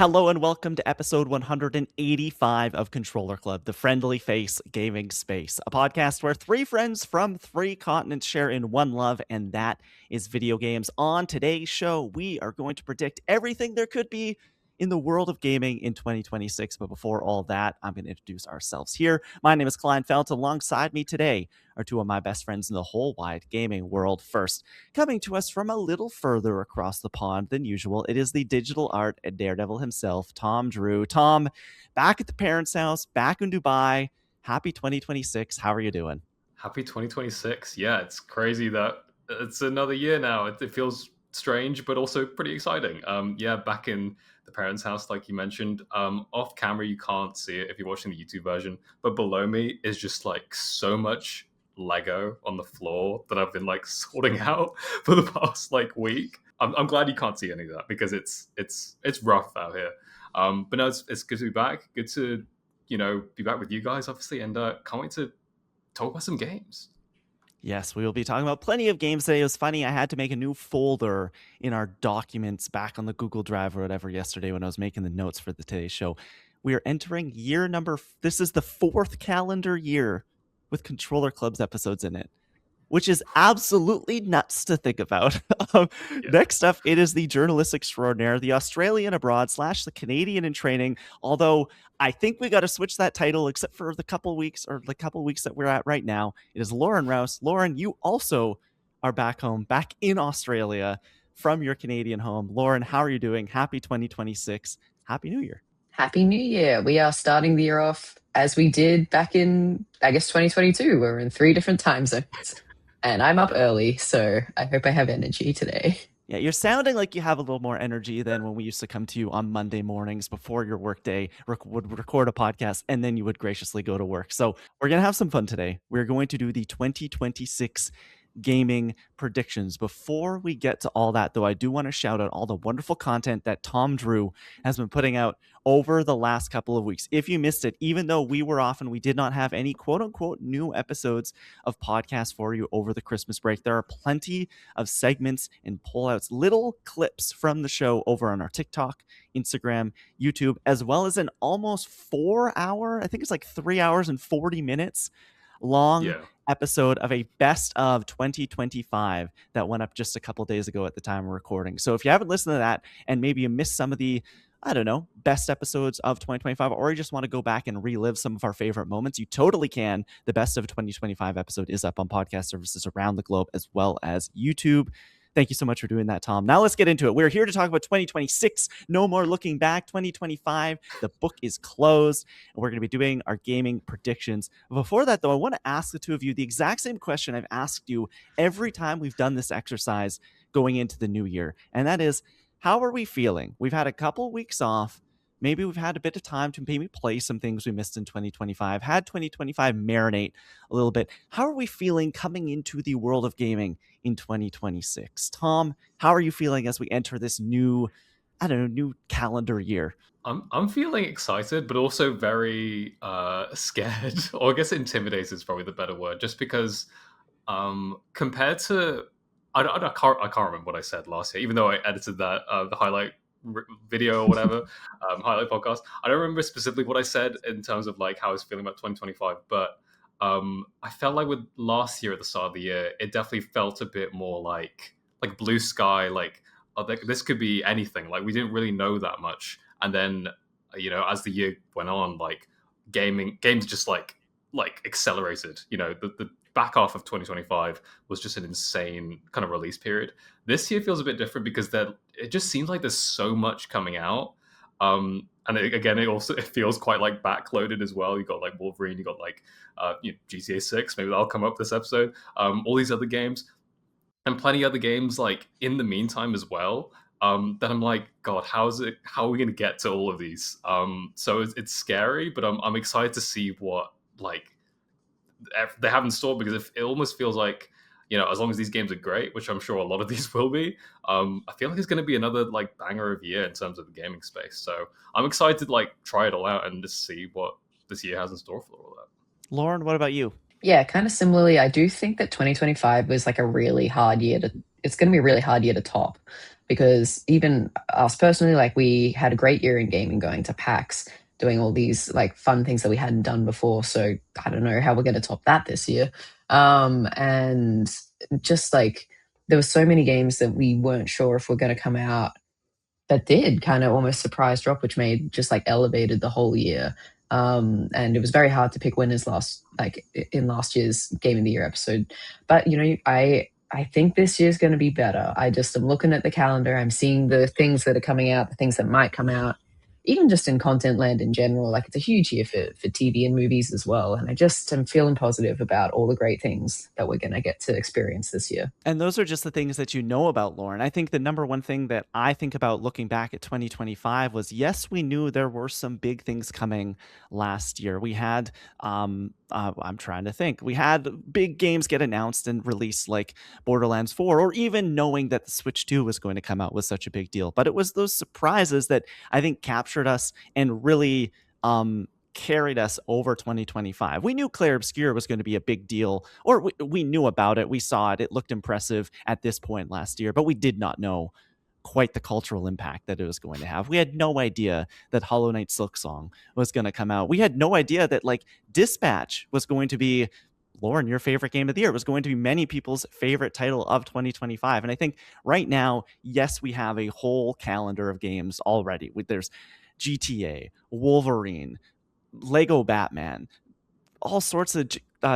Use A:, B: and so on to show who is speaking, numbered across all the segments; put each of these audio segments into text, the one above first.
A: Hello and welcome to episode 185 of Controller Club, the friendly face gaming space, a podcast where three friends from three continents share in one love, and that is video games. On today's show, we are going to predict everything there could be in the world of gaming in 2026. But before all that, I'm going to introduce ourselves here. My name is Kleinfeld. Alongside me today are two of my best friends in the whole wide gaming world. First, coming to us from a little further across the pond than usual, it is the digital art and daredevil himself, Tom Drew. Tom, back at the parents' house, back in Dubai. Happy 2026. How are you doing?
B: Happy 2026. Yeah, it's crazy that it's another year now. It feels strange, but also pretty exciting. Yeah, back in the parents' house, like you mentioned. Off camera, you can't see it if you're watching the YouTube version, but below me is just like so much Lego on the floor that I've been like sorting out for the past like week. I'm glad you can't see any of that because it's rough out here. But no, it's good to be back. Good to be back with you guys, obviously, and can't wait to talk about some games.
A: Yes, we will be talking about plenty of games today. It was funny, I had to make a new folder in our documents back on the Google Drive or whatever yesterday when I was making the notes for the today's show. We are entering this is the fourth calendar year with Controller Club's episodes in it, which is absolutely nuts to think about. um,
B: Yeah.
A: Next up, it is the journalist extraordinaire, the Australian abroad / the Canadian in training. Although I think we got to switch that title, except for the couple weeks that we're at right now. It is Lauren Rouse. Lauren, you also are back home, back in Australia from your Canadian home. Lauren, how are you doing? Happy 2026. Happy New Year.
C: Happy New Year. We are starting the year off as we did back in, I guess, 2022. We're in 3 different time zones. And I'm up early, so I hope I have energy today.
A: Yeah, you're sounding like you have a little more energy than when we used to come to you on Monday mornings before your workday, would record a podcast, and then you would graciously go to work. So we're going to have some fun today. We're going to do the 2026 gaming predictions. Before we get to all that, though, I do want to shout out all the wonderful content that Tom Drew has been putting out over the last couple of weeks. If you missed it, even though we were off and we did not have any quote unquote new episodes of podcasts for you over the Christmas break, there are plenty of segments and pullouts, little clips from the show over on our TikTok, Instagram, YouTube, as well as an almost 4 hour, I think it's like 3 hours and 40 minutes long
B: Yeah.
A: episode of a best of 2025 that went up just a couple days ago at the time of recording. So if you haven't listened to that and maybe you missed some of the, I don't know, best episodes of 2025, or you just want to go back and relive some of our favorite moments, you totally can. The best of 2025 episode is up on podcast services around the globe as well as YouTube. Thank you so much for doing that, Tom. Now let's get into it. We're here to talk about 2026. No more looking back. 2025, the book is closed, and we're going to be doing our gaming predictions. Before that, though, I want to ask the two of you the exact same question I've asked you every time we've done this exercise going into the new year, and that is, how are we feeling? We've had a couple weeks off. Maybe we've had a bit of time to maybe play some things we missed in 2025, had 2025 marinate a little bit. How are we feeling coming into the world of gaming in 2026? Tom, how are you feeling as we enter this new calendar year?
B: I'm feeling excited, but also very scared, or I guess intimidated is probably the better word, just because compared to I can't remember what I said last year, even though I edited that the highlight video or whatever highlight podcast. I don't remember specifically what I said in terms of like how I was feeling about 2025, but I felt like with last year at the start of the year, it definitely felt a bit more like blue sky, like oh, this could be anything. Like we didn't really know that much, and then as the year went on, like games just like accelerated. The back half of 2025 was just an insane kind of release period. This year feels a bit different because it just seems like there's so much coming out. It feels quite like backloaded as well. You got like Wolverine, you got like GTA 6. Maybe that'll come up this episode. All these other games and plenty other games like in the meantime as well. That I'm like, God, how are we going to get to all of these? So it's scary, but I'm excited to see what like they have in store, because it almost feels like, as long as these games are great, which I'm sure a lot of these will be, I feel like it's going to be another like banger of year in terms of the gaming space. So I'm excited to like try it all out and just see what this year has in store for all that.
A: Lauren, what about you?
C: Yeah, kind of similarly, I do think that 2025 was like a really hard year it's going to be a really hard year to top. because even us personally, like we had a great year in gaming, going to PAX, doing all these like fun things that we hadn't done before. So I don't know how we're going to top that this year. And just like there were so many games that we weren't sure if we're going to come out that did kind of almost surprise drop, which made just like elevated the whole year. And it was very hard to pick winners in last year's Game of the Year episode. But you know, I think this year's going to be better. I just am looking at the calendar. I'm seeing the things that are coming out, the things that might come out, even just in content land in general. Like it's a huge year for TV and movies as well. And I just am feeling positive about all the great things that we're going to get to experience this year.
A: And those are just the things that you know about, Lauren. I think the number one thing that I think about looking back at 2025 was, yes, we knew there were some big things coming last year. We had, I'm trying to think, we had big games get announced and released like Borderlands 4, or even knowing that the Switch 2 was going to come out was such a big deal. But it was those surprises that I think captured us and really carried us over 2025. We knew Clair Obscur was going to be a big deal, or we knew about it. We saw it. It looked impressive at this point last year, but we did not know quite the cultural impact that it was going to have. We had no idea that Hollow Knight Silksong was going to come out. We had no idea that like Dispatch was going to be, Lauren, your favorite game of the year. It was going to be many people's favorite title of 2025. And I think right now, yes, we have a whole calendar of games already. There's GTA, Wolverine, Lego Batman, all sorts of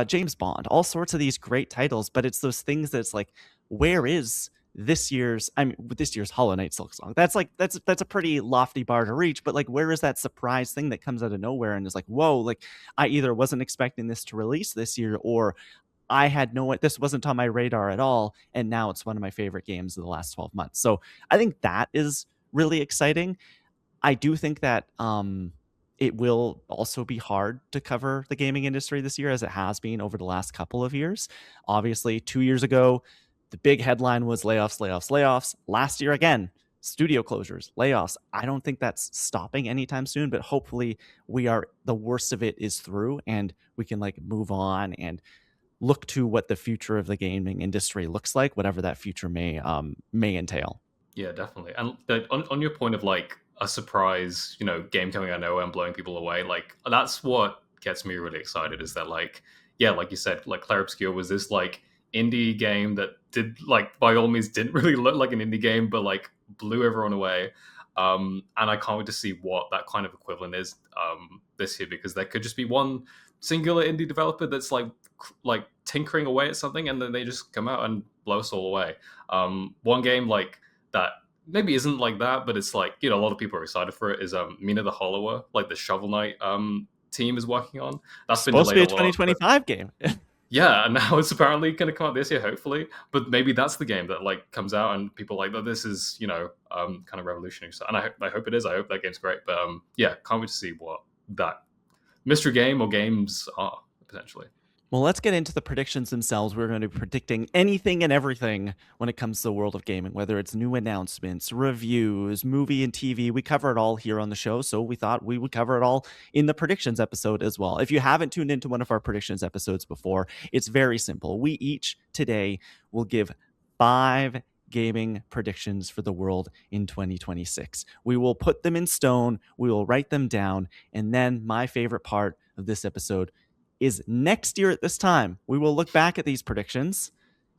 A: James Bond, all sorts of these great titles. But it's those things that's like, where is this year's? I mean, this year's Hollow Knight Silksong. That's a pretty lofty bar to reach. But like, where is that surprise thing that comes out of nowhere and is like, whoa? Like, I either wasn't expecting this to release this year, or I had this wasn't on my radar at all, and now it's one of my favorite games of the last 12 months. So I think that is really exciting. I do think that it will also be hard to cover the gaming industry this year, as it has been over the last couple of years. Obviously, 2 years ago, the big headline was layoffs, layoffs, layoffs. Last year, again, studio closures, layoffs. I don't think that's stopping anytime soon, but hopefully the worst of it is through, and we can like move on and look to what the future of the gaming industry looks like, whatever that future may entail.
B: Yeah, definitely. And on your point of like a surprise, game coming out of nowhere and blowing people away, like that's what gets me really excited. Is that like, yeah, like you said, like Clair Obscur was this like indie game that did like by all means didn't really look like an indie game, but like blew everyone away. And I can't wait to see what that kind of equivalent is this year, because there could just be one singular indie developer that's like tinkering away at something, and then they just come out and blow us all away. One game like that maybe isn't like that, but it's like, a lot of people are excited for it, is Mina the Hollower, like the Shovel Knight team is working on. That's been
A: Supposed to be a
B: delayed a lot.
A: 2025 game.
B: Yeah, and now it's apparently going to come out this year, hopefully. But maybe that's the game that like comes out and people are like, oh, this is kind of revolutionary. So, and I hope it is. I hope that game's great. But yeah, can't wait to see what that mystery game or games are potentially.
A: Well, let's get into the predictions themselves. We're going to be predicting anything and everything when it comes to the world of gaming, whether it's new announcements, reviews, movie and TV. We cover it all here on the show, so we thought we would cover it all in the predictions episode as well. If you haven't tuned into one of our predictions episodes before, it's very simple. We each today will give 5 gaming predictions for the world in 2026. We will put them in stone, we will write them down, and then my favorite part of this episode is next year at this time, we will look back at these predictions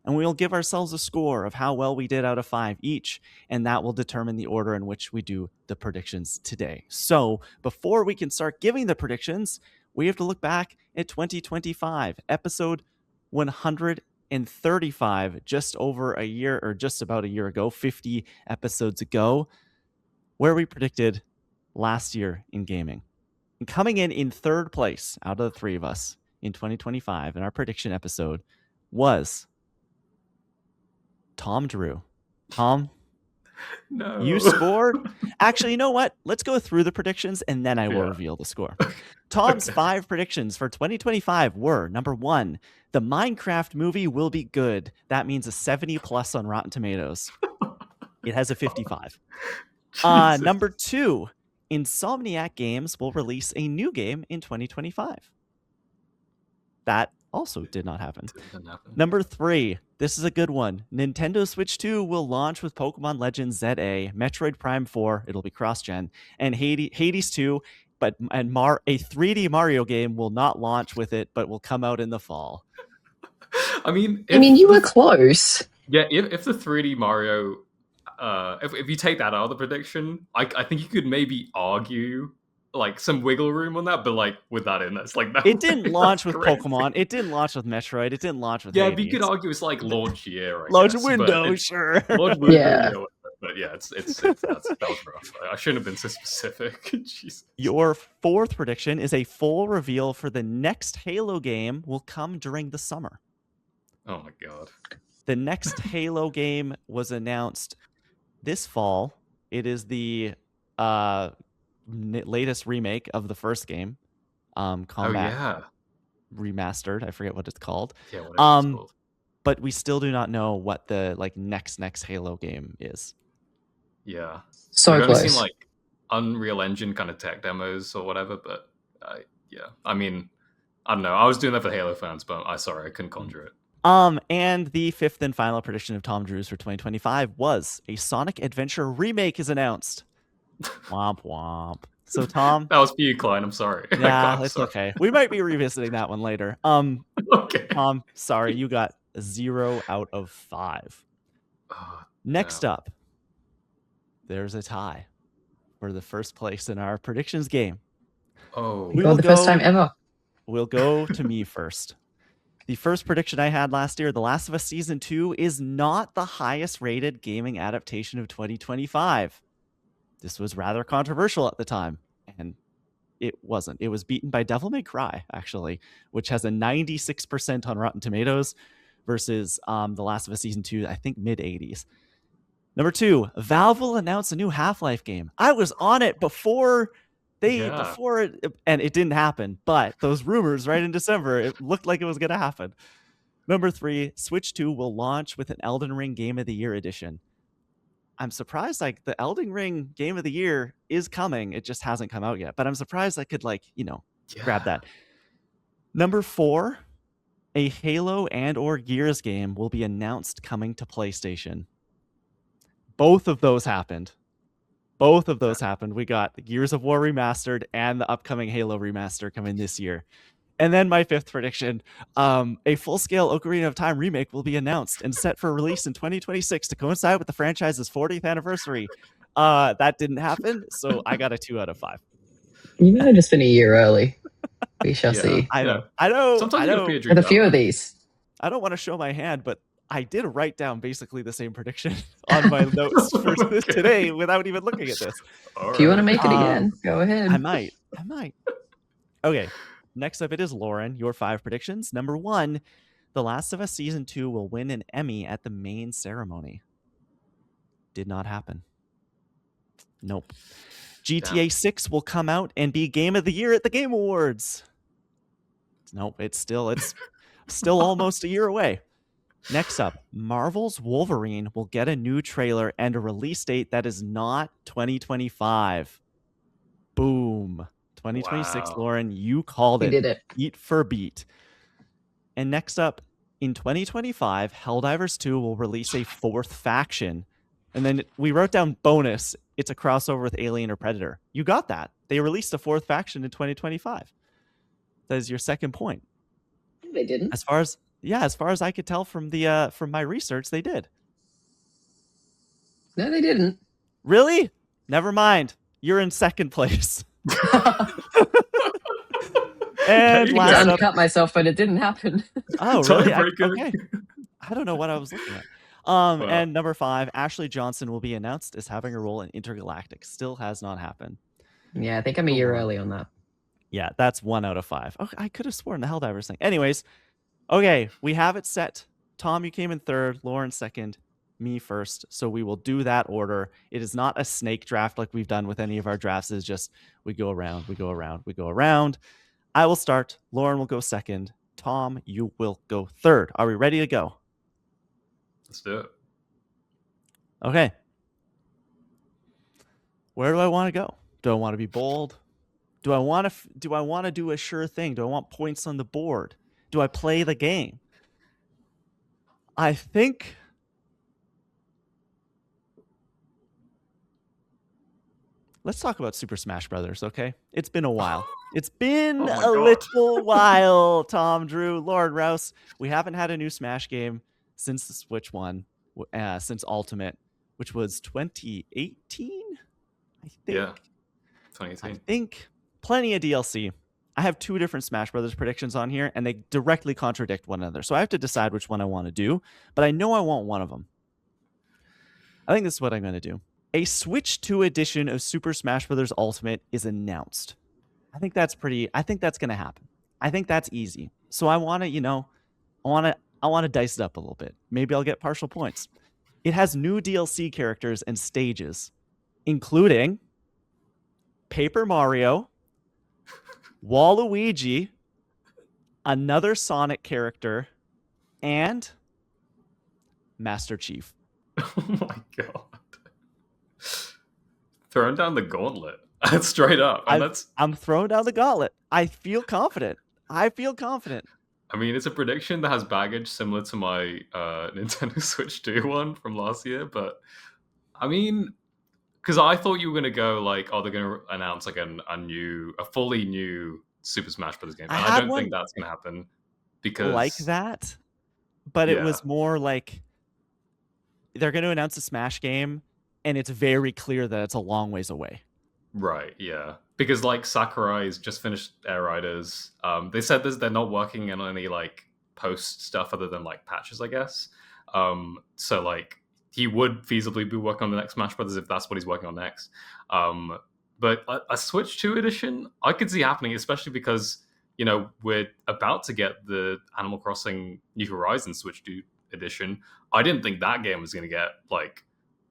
A: and we will give ourselves a score of how well we did out of 5 each, and that will determine the order in which we do the predictions today. So before we can start giving the predictions, we have to look back at 2025, episode 135, just over a year, or just about a year ago, 50 episodes ago, where we predicted last year in gaming. And coming in third place out of the 3 of us in 2025 in our prediction episode was Tom Drew. Tom,
B: No.
A: you scored. Actually, you know what? Let's go through the predictions and then I will reveal the score. Tom's 5 predictions for 2025 were: number 1, the Minecraft movie will be good. That means a 70 plus on Rotten Tomatoes. It has a 55. Number 2, Insomniac Games will release a new game in 2025. That also did not happen. Number 3, This is a good one. Nintendo Switch 2 will launch with Pokemon Legends ZA, Metroid Prime 4, it'll be cross-gen, and Hades 2, a 3D Mario game will not launch with it, but will come out in the fall.
B: I mean,
C: you were close.
B: Yeah, if the 3D Mario, if you take that out of the prediction, I think you could maybe argue like some wiggle room on that, but like with that in, that's like
A: It didn't launch with
B: crazy.
A: Pokemon. It didn't launch with Metroid. It didn't launch with
B: Yeah,
A: Hades.
B: but you could argue it's like launch year, I
A: launch
B: guess,
A: window, sure.
B: Launch window,
C: Yeah.
B: but yeah, that was rough. I shouldn't have been so specific. Jesus.
A: Your fourth prediction is a full reveal for the next Halo game will come during the summer.
B: Oh my god.
A: The next Halo game was announced this fall. It is the latest remake of the first game, Combat Remastered. I forget what it's called.
B: Yeah, whatever it's called.
A: But we still do not know what the next Halo game is.
B: Yeah.
C: So
B: We've
C: close.
B: only seen like Unreal Engine kind of tech demos or whatever, but yeah. I mean, I don't know. I was doing that for Halo fans, but I couldn't conjure it.
A: And the fifth and final prediction of Tom Drew's for 2025 was a Sonic Adventure remake is announced. Womp womp. So Tom,
B: that was for you, Klein. I'm sorry.
A: Yeah, it's okay. We might be revisiting that one later.
B: Okay.
A: Tom, sorry, you got 0 out of 5. Next up, there's a tie for the first place in our predictions game.
B: Oh,
C: the first time ever.
A: We'll go to me first. The first prediction I had last year, The Last of Us Season 2 is not the highest rated gaming adaptation of 2025. This was rather controversial at the time, and it wasn't. It was beaten by Devil May Cry, actually, which has a 96% on Rotten Tomatoes versus The Last of Us Season 2, I think mid-80s. Number 2, Valve will announce a new Half-Life game. I was on it before it, and it didn't happen, but those rumors right in December, it looked like it was going to happen. Number 3, Switch 2 will launch with an Elden Ring Game of the Year edition. I'm surprised like the Elden Ring Game of the Year is coming. It just hasn't come out yet, but I'm surprised I could grab that. Number 4, a Halo and or Gears game will be announced coming to PlayStation. Both of those happened. We got the Gears of War Remastered and the upcoming Halo Remaster coming this year. And then my fifth prediction, a full-scale Ocarina of Time remake will be announced and set for release in 2026 to coincide with the franchise's 40th anniversary. That didn't happen, so I got a 2 out of 5.
C: You might have just been a year early. We shall see.
A: I know.
B: Sometimes you gotta be a dream.
C: With a few of these.
A: I don't want to show my hand, but I did write down basically the same prediction on my notes for today without even looking at this.
C: If you want to make it again, go ahead.
A: I might. Okay. Next up, it is Lauren. Your 5 predictions. Number 1, The Last of Us Season 2 will win an Emmy at the main ceremony. Did not happen. Nope. GTA 6 will come out and be Game of the Year at the Game Awards. Nope. It's still almost a year away. Next up, Marvel's Wolverine will get a new trailer and a release date that is not 2025. Boom. 2026, wow. Lauren, you called it.
C: You did it.
A: Beat for beat. And next up, in 2025, Helldivers 2 will release a 4th faction. And then we wrote down bonus. It's a crossover with Alien or Predator. You got that. They released a 4th faction in 2025. That is your second point.
C: They didn't.
A: As far as I could tell from my research, they did.
C: No, they didn't.
A: Really? Never mind. You're in second place. And
C: last up, cut myself, but it didn't happen.
A: Oh, really? Okay. I don't know what I was looking at. And number 5, Ashley Johnson will be announced as having a role in Intergalactic. Still has not happened.
C: Yeah, I think I'm a year early on that.
A: Yeah, that's 1 out of 5. Okay, I could have sworn the Helldivers thing. Anyways, okay, we have it set. Tom, you came in 3rd. Lauren 2nd. Me 1st. So we will do that order. It is not a snake draft like we've done with any of our drafts. It's just we go around, we go around, we go around. I will start. Lauren will go 2nd. Tom, you will go 3rd. Are we ready to go?
B: Let's do it.
A: Okay. Where do I want to go? Do I want to be bold? Do I want to do a sure thing? Do I want points on the board? Do I play the game? I think let's talk about Super Smash Brothers, okay? It's been a while. It's been
B: Oh my
A: a
B: god.
A: little while, Tom, Drew, Lord Rouse. We haven't had a new Smash game since the Switch one, since Ultimate, which was 2018, I think.
B: Yeah,
A: I
B: 2018.
A: think plenty of DLC. I have two different Smash Brothers predictions on here, and they directly contradict one another. So I have to decide which one I want to do, but I know I want one of them. I think this is what I'm going to do. A Switch 2 edition of Super Smash Bros. Ultimate is announced. I think that's going to happen. I think that's easy. So I want to, I want to dice it up a little bit. Maybe I'll get partial points. It has new DLC characters and stages, including Paper Mario, Waluigi, another Sonic character, and Master Chief.
B: Oh my god. Throwing down the gauntlet. That's straight up. And
A: I'm throwing down the gauntlet. I feel confident.
B: I mean, it's a prediction that has baggage similar to my Nintendo Switch 2 one from last year, but I mean, because I thought you were gonna go like, oh, they're gonna announce like a fully new Super Smash Bros. Game,
A: I
B: and I
A: had
B: don't think
A: one
B: that's gonna happen
A: like
B: because
A: that, but it
B: yeah,
A: was more like they're going to announce a Smash game, and it's very clear that it's a long ways away.
B: right, yeah, because like Sakurai's just finished Air Riders. They said they're not working on any like post stuff other than like patches, I guess. So like he would feasibly be working on the next Smash Brothers if that's what he's working on next. Um, but a Switch 2 edition, I could see happening, especially because we're about to get the Animal Crossing New Horizons Switch 2 edition. I didn't think that game was going to get like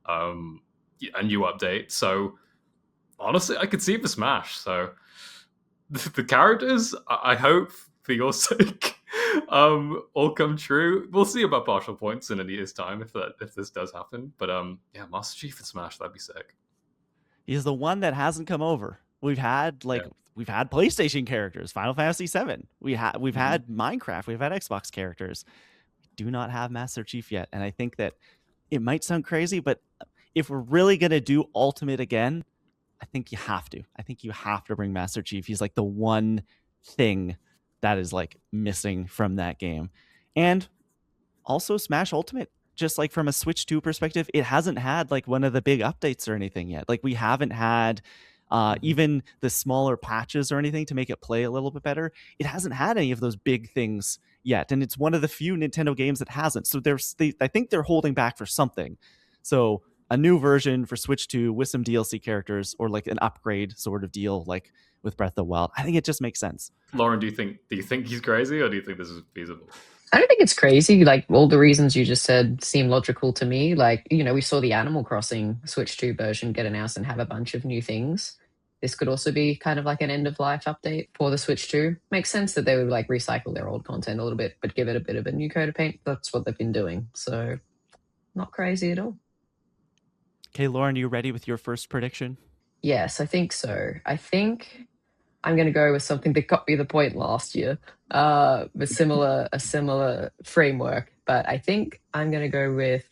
B: um, a new update. So honestly, I could see it for Smash. So the characters, I hope for your sake, all come true. We'll see about partial points in a year's time if this does happen. But yeah, Master Chief and Smash, that'd be sick.
A: He's the one that hasn't come over.
B: Yeah.
A: We've had PlayStation characters, Final Fantasy VII. We've
B: Mhm.
A: had Minecraft. We've had Xbox characters. We do not have Master Chief yet, and I think that it might sound crazy, but if we're really gonna do Ultimate again, I think you have to. I think you have to bring Master Chief. He's like the one thing that is like missing from that game. And also Smash Ultimate, just like from a Switch 2 perspective, it hasn't had like one of the big updates or anything yet. Like we haven't had
B: Mhm.
A: even the smaller patches or anything to make it play a little bit better. It hasn't had any of those big things yet, and it's one of the few Nintendo games that hasn't. So I think they're holding back for something. So a new version for Switch 2 with some DLC characters or like an upgrade sort of deal, like with Breath of the Wild. I think it just makes sense.
B: Lauren, do you think he's crazy, or do you think this is feasible?
C: I don't think it's crazy. Like all the reasons you just said seem logical to me. Like, we saw the Animal Crossing Switch 2 version get announced and have a bunch of new things. This could also be kind of like an end of life update for the Switch 2. Makes sense that they would like recycle their old content a little bit, but give it a bit of a new coat of paint. That's what they've been doing. So, not crazy at all.
A: Okay, Lauren, are you ready with your first prediction?
C: Yes, I think so. I think I'm going to go with something that got me the point last year, with a similar framework. But I think I'm going to go with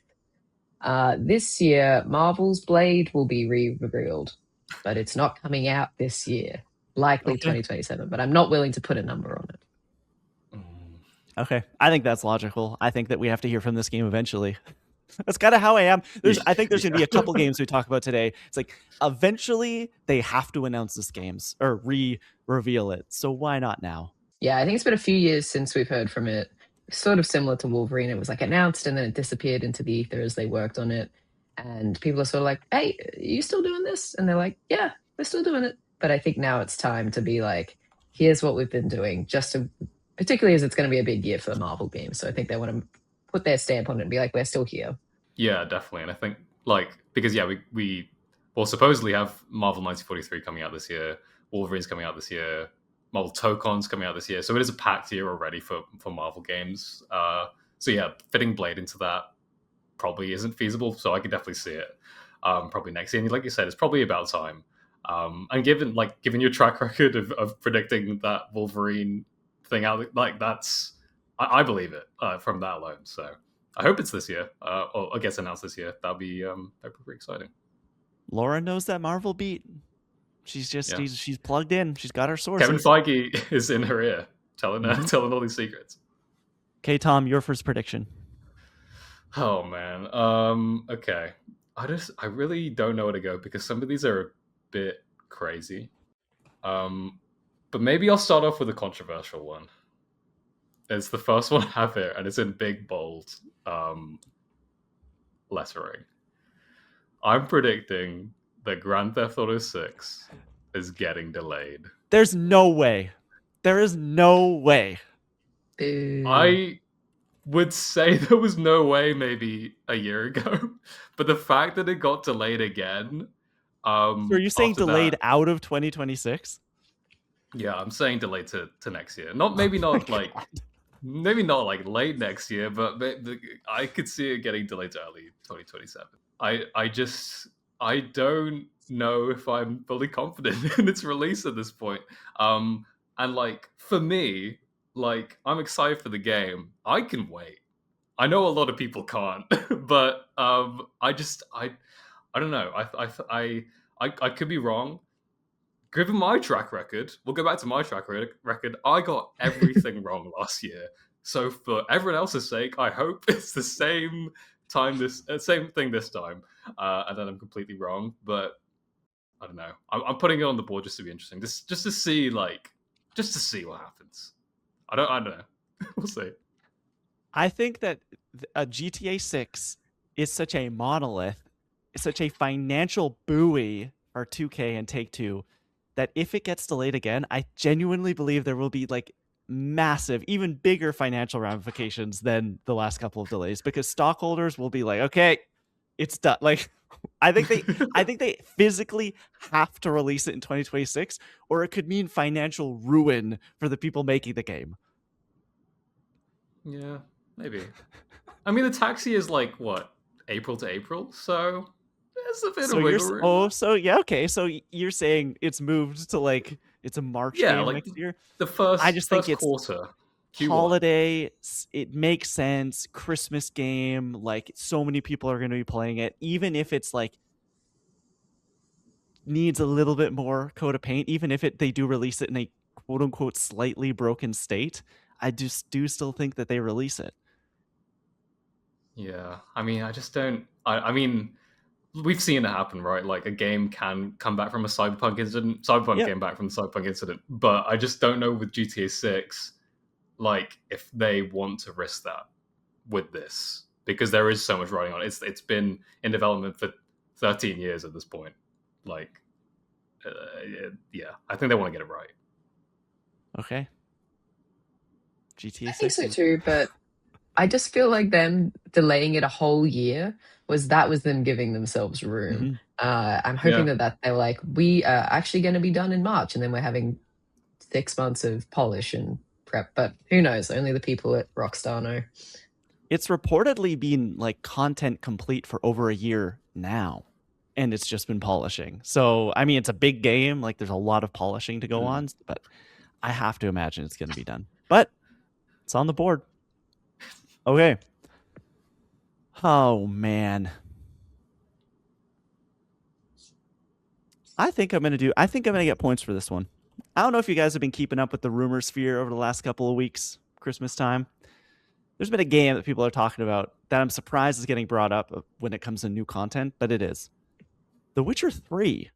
C: this year. Marvel's Blade will be revealed, but it's not coming out this year. Likely
A: Okay.
C: 2027, but I'm not willing to put a number on it.
B: Mm.
A: Okay. I think that's logical. I think that we have to hear from this game eventually. That's kind of how I am. I think there's going to be a couple
B: Yeah.
A: games we talk about today. It's like eventually they have to announce this games or reveal it. So why not now?
C: Yeah, I think it's been a few years since we've heard from it. Sort of similar to Wolverine. It was like announced and then it disappeared into the ether as they worked on it. And people are sort of like, hey, are you still doing this? And they're like, yeah, we're still doing it. But I think now it's time to be like, here's what we've been doing, just to, particularly as it's going to be a big year for Marvel games. So I think they want to put their stamp on it and be like, we're still here.
B: Yeah, definitely. And I think like because yeah, we will supposedly have Marvel 1943 coming out this year, Wolverine's coming out this year, Marvel Tokon's coming out this year. So it is a packed year already for Marvel games. So yeah, fitting Blade into that probably isn't feasible. So I could definitely see it. Probably next year. And like you said, it's probably about time. And given your track record of predicting that Wolverine thing out, like I believe it from that alone. So I hope it's this year, or gets announced this year. That'd be pretty exciting.
A: Laura knows that Marvel beat. She's just
B: Yeah.
A: she's plugged in. She's got her
B: Kevin
A: sources.
B: Feige is in her ear, telling her telling all these secrets.
A: Okay, Tom, your first prediction.
B: Oh man. Okay. I really don't know where to go because some of these are a bit crazy. But maybe I'll start off with a controversial one. It's the first one I have here, and it's in big bold lettering. I'm predicting that Grand Theft Auto 6 is getting delayed.
A: There's no way. There is no way.
C: Boo.
B: I would say there was no way maybe a year ago, but the fact that it got delayed again.
A: So are you saying delayed
B: that,
A: out of 2026?
B: Yeah, I'm saying delayed to next year. Maybe not like late next year, but I could see it getting delayed to early 2027. I don't know if I'm fully confident in its release at this point. And like for me, like I'm excited for the game. I can wait. I know a lot of people can't, but I don't know. I could be wrong. Given my track record, we'll go back to my track record. I got everything wrong last year. So for everyone else's sake, I hope it's the same thing this time, and then I'm completely wrong. But I don't know. I'm putting it on the board just to be interesting, just to see what happens. I don't know. We'll see.
A: I think that a GTA 6 is such a monolith, is such a financial buoy for 2K and Take-Two that if it gets delayed again, I genuinely believe there will be like massive, even bigger financial ramifications than the last couple of delays because stockholders will be like, okay, it's done. Like I think they physically have to release it in 2026 or it could mean financial ruin for the people making the game.
B: Yeah, maybe. I mean, the taxi is like what, April to April, so there's a bit of wiggle room.
A: Okay. So you're saying it's moved to like it's a March game
B: Like
A: next year.
B: the
A: I just think
B: first
A: it's
B: quarter, Q1.
A: holiday. It makes sense. Christmas game. Like so many people are going to be playing it, even if it's like needs a little bit more coat of paint. Even if they do release it in a quote unquote slightly broken state, I just do still think that they release it.
B: Yeah, I mean, I just don't. I mean, we've seen it happen, right? Like a game can come back from a Cyberpunk incident. Cyberpunk
A: Yep.
B: came back from the Cyberpunk incident, but I just don't know with GTA 6, like if they want to risk that with this because there is so much riding on it. It's been in development for 13 years at this point. Like, yeah, I think they want to get it right.
A: Okay. GTA 6.
C: I think so too, but I just feel like them delaying it a whole year was them giving themselves room. I'm hoping that they're like, we are actually going to be done in March, and then we're having 6 months of polish and prep. But who knows? Only the people at Rockstar know.
A: It's reportedly been like content complete for over a year now, and it's just been polishing. So I mean, it's a big game. Like there's a lot of polishing to go on, but I have to imagine it's going to be done. But it's on the board. Okay. Oh man. I think I'm going to get points for this one. I don't know if you guys have been keeping up with the rumor sphere over the last couple of weeks, Christmas time. There's been a game that people are talking about that I'm surprised is getting brought up when it comes to new content, but it is. The Witcher 3.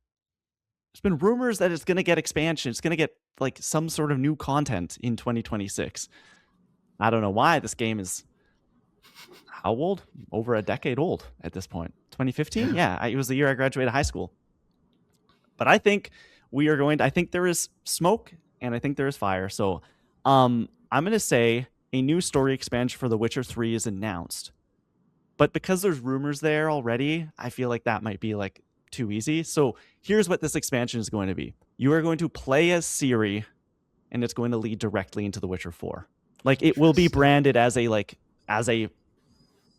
A: There's been rumors that it's going to get expansion. It's going to get like some sort of new content in 2026. I don't know why. This game is how old? Over a decade old at this point. 2015? Yeah, it was the year I graduated high school. But I think I think there is smoke and I think there is fire. So I'm going to say a new story expansion for The Witcher 3 is announced. But because there's rumors there already, I feel like that might be like too easy. So here's what this expansion is going to be. You are going to play as Ciri and it's going to lead directly into The Witcher 4. Like it will be branded as a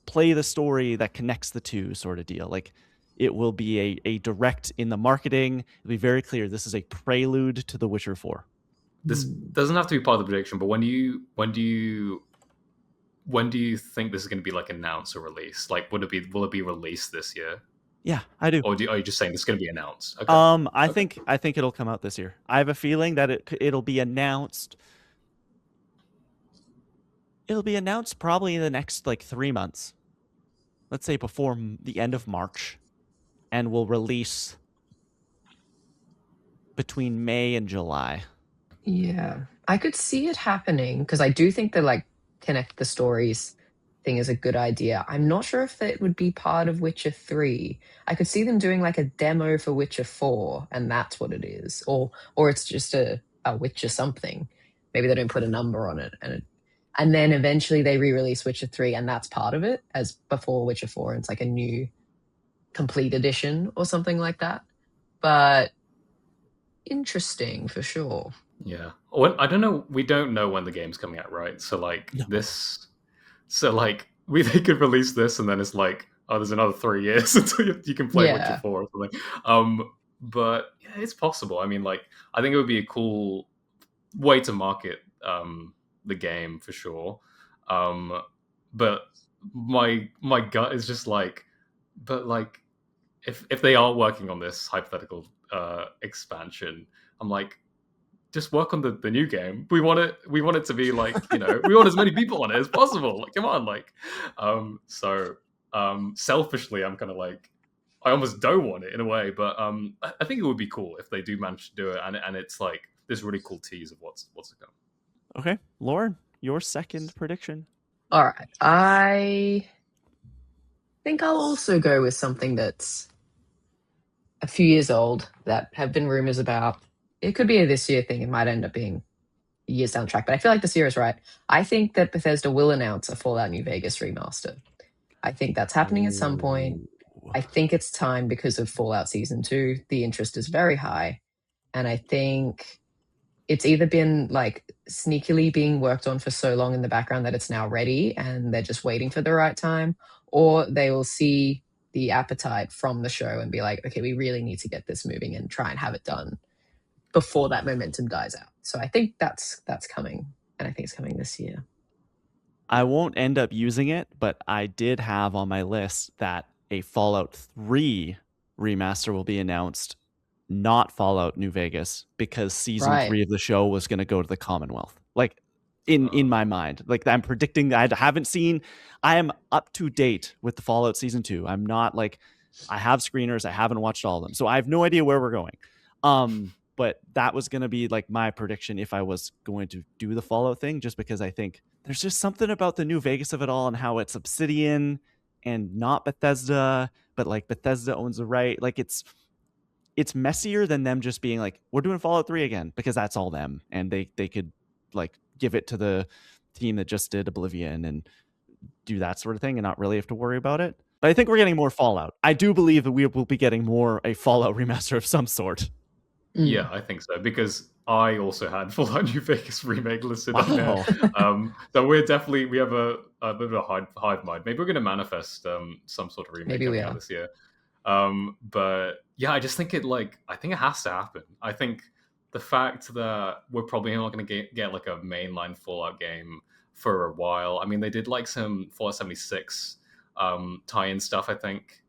A: play the story that connects the two sort of deal. Like it will be a direct in the marketing. It'll be very clear. This is a prelude to The Witcher 4.
B: This doesn't have to be part of the prediction, but when do you when do you think this is going to be like announced or released? Like, will it be released this year,
A: Yeah, I do.
B: or are you just saying this is going to be announced? Okay,
A: I
B: okay.
A: think it'll come out this year. I have a feeling that it'll be announced. It'll be announced probably in the next like 3 months. Let's say before the end of March, and will release between May and July.
C: Yeah. I could see it happening because I do think the like connect the stories thing is a good idea. I'm not sure if that would be part of Witcher 3. I could see them doing like a demo for Witcher 4 and that's what it is. Or it's just a Witcher something. Maybe they don't put a number on it and then eventually they re-release Witcher 3 and that's part of it as before Witcher 4 and it's like a new complete edition or something like that. But interesting for sure.
B: Yeah. When, I don't know. We don't know when the game's coming out, right? So like
A: No.
B: this. So like they could release this, and then it's like, oh, there's another 3 years until you can play Witcher
C: Yeah.
B: 4 or something. But yeah, it's possible. I mean, like, I think it would be a cool way to market the game for sure. Um, but my gut is just like, but like, if they are working on this hypothetical expansion, I'm like, just work on the new game. We want it to be like, we want as many people on it as possible. Like, come on, like, so selfishly, I'm kind of like, I almost don't want it in a way, but I think it would be cool if they do manage to do it, and it's like this really cool tease of what's to come.
A: Okay, Lauren, your second prediction.
C: All right. I think I'll also go with something that's a few years old that have been rumors about. It could be a this year thing. It might end up being years down the track, but I feel like this year is right. I think that Bethesda will announce a Fallout New Vegas remaster. I think that's happening at some point.
A: Ooh.
C: I think it's time because of Fallout Season 2. The interest is very high. And I think it's either been like sneakily being worked on for so long in the background that it's now ready and they're just waiting for the right time, or they will see the appetite from the show and be like, okay, we really need to get this moving and try and have it done before that momentum dies out. So I think that's coming, and I think it's coming this year.
A: I won't end up using it, but I did have on my list that a Fallout 3 remaster will be announced, not Fallout New Vegas, because season
C: Right.
A: 3 of the show was going to go to the Commonwealth. Like in my mind, like I'm predicting that. I am up to date with the Fallout season 2. I'm not like, I have screeners, I haven't watched all of them, so I have no idea where we're going. But that was going to be like my prediction if I was going to do the Fallout thing, just because I think there's just something about the New Vegas of it all and how it's Obsidian and not Bethesda, but like Bethesda owns the right. Like it's messier than them just being like, we're doing Fallout 3 again, because that's all them, and they could like give it to the team that just did Oblivion and do that sort of thing and not really have to worry about it. But I think we're getting more Fallout. I do believe that we will be getting more a Fallout remaster of some sort.
B: Yeah, I think so, because I also had Fallout New Vegas remake listed on there.
A: Wow.
B: So we have a bit of a hive mind. Maybe we're going to manifest some sort of remake
C: Maybe we
B: coming out
C: are.
B: this year. But yeah, I just think I think it has to happen. I think the fact that we're probably not going to get like a mainline Fallout game for a while. I mean, they did like some Fallout 76 tie-in stuff, I think,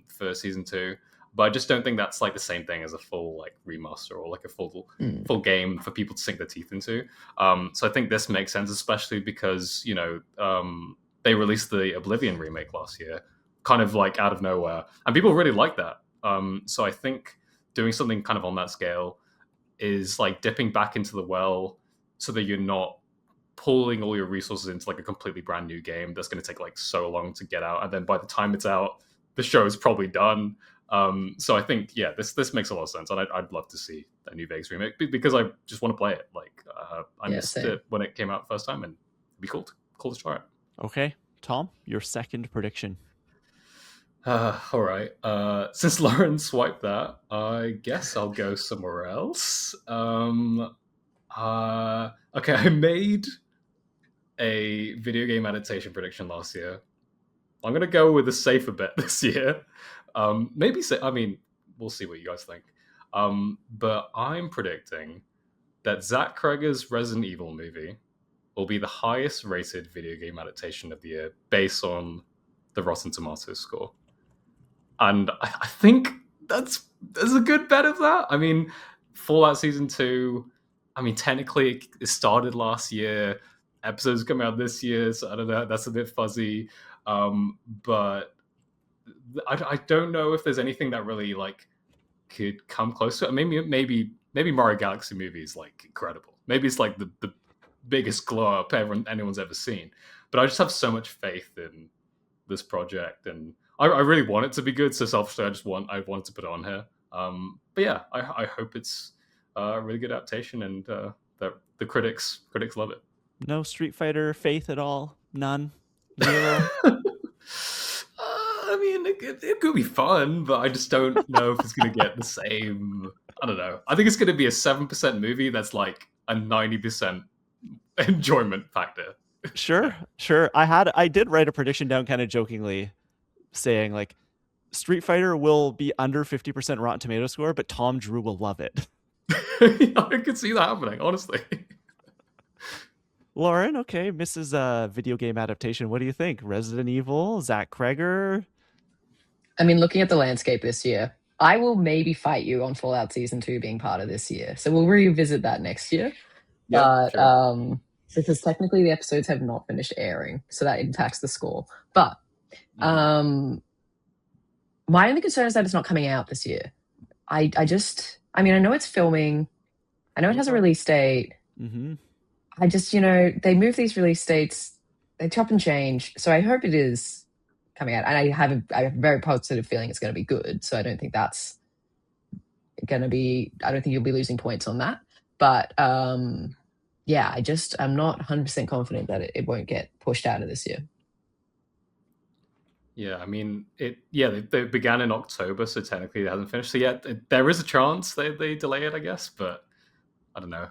B: for season 2. But I just don't think that's like the same thing as a full like remaster or like a full game for people to sink their teeth into. So I think this makes sense, especially because they released the Oblivion remake last year, kind of like out of nowhere, and people really like that. So I think doing something kind of on that scale is like dipping back into the well, so that you're not pulling all your resources into like a completely brand new game that's going to take like so long to get out, and then by the time it's out, the show is probably done. So I think this makes a lot of sense, and I'd love to see a New Vegas remake because I just want to play it. Like I
C: Yeah,
B: missed
C: same.
B: it when it came out first time, and it'd be cool to try it.
A: Okay, Tom, your second prediction.
B: All right. Since Lauren swiped that, I guess I'll go somewhere else. Okay, I made a video game adaptation prediction last year. I'm gonna go with a safer bet this year. Maybe say, I mean, we'll see what you guys think. But I'm predicting that Zach Kreger's Resident Evil movie will be the highest rated video game adaptation of the year based on the Rotten Tomatoes score. And I think there's a good bet of that. I mean, Fallout Season 2, I mean, technically it started last year. Episodes come out this year, so I don't know. That's a bit fuzzy. But I don't know if there's anything that really like could come close to it. Maybe Mario Galaxy movie is like incredible. Maybe it's like the biggest glow up anyone's ever seen. But I just have so much faith in this project, and I really want it to be good. So selfishly, I wanted to put it on here. But yeah, I hope it's a really good adaptation, and that the critics love it.
A: No Street Fighter faith at all? None? Zero?
B: I mean, it could be fun, but I just don't know if it's going to get the same. I don't know. I think it's going to be a 7% movie that's like a 90% enjoyment factor.
A: Sure, sure. I did write a prediction down kind of jokingly saying like Street Fighter will be under 50% Rotten Tomato score, but Tom Drew will love it.
B: I could see that happening, honestly.
A: Lauren, okay, Mrs. Video game adaptation. What do you think? Resident Evil, Zach Kreger?
C: I mean, looking at the landscape this year, I will maybe fight you on Fallout Season 2 being part of this year. So we'll revisit that next year.
B: Yeah,
C: But
B: sure.
C: because technically the episodes have not finished airing, so that impacts the score. But my only concern is that it's not coming out this year. I mean, I know it's filming. I know it has a release date.
A: Mm-hmm.
C: I just, they move these release dates, they chop and change. So I hope it is coming out. And I have a very positive feeling it's going to be good. So I don't think that's going to be, I don't think you'll be losing points on that. But yeah, I'm not 100% confident that it won't get pushed out of this year.
B: Yeah, I mean, they began in October, so technically it hasn't finished. So yeah, there is a chance they delay it, I guess, but I don't know.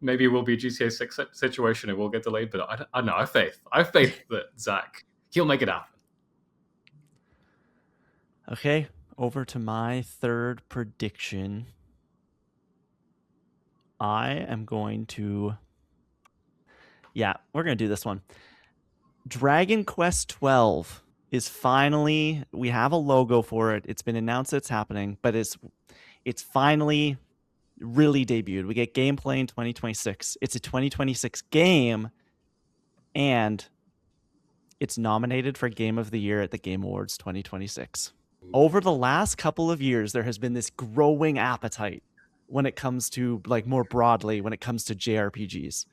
B: Maybe it will be a GTA 6 situation, it will get delayed, but I don't know, I have faith. I have faith that Zach, he'll make it happen.
A: Okay, over to my third prediction. I am going to... Yeah, we're going to do this one. Dragon Quest 12 is finally... We have a logo for it. It's been announced it's happening, but it's finally really debuted. We get gameplay in 2026. It's a 2026 game, and it's nominated for Game of the Year at the Game Awards 2026. Over the last couple of years, there has been this growing appetite when it comes to, like, more broadly, when it comes to JRPGs.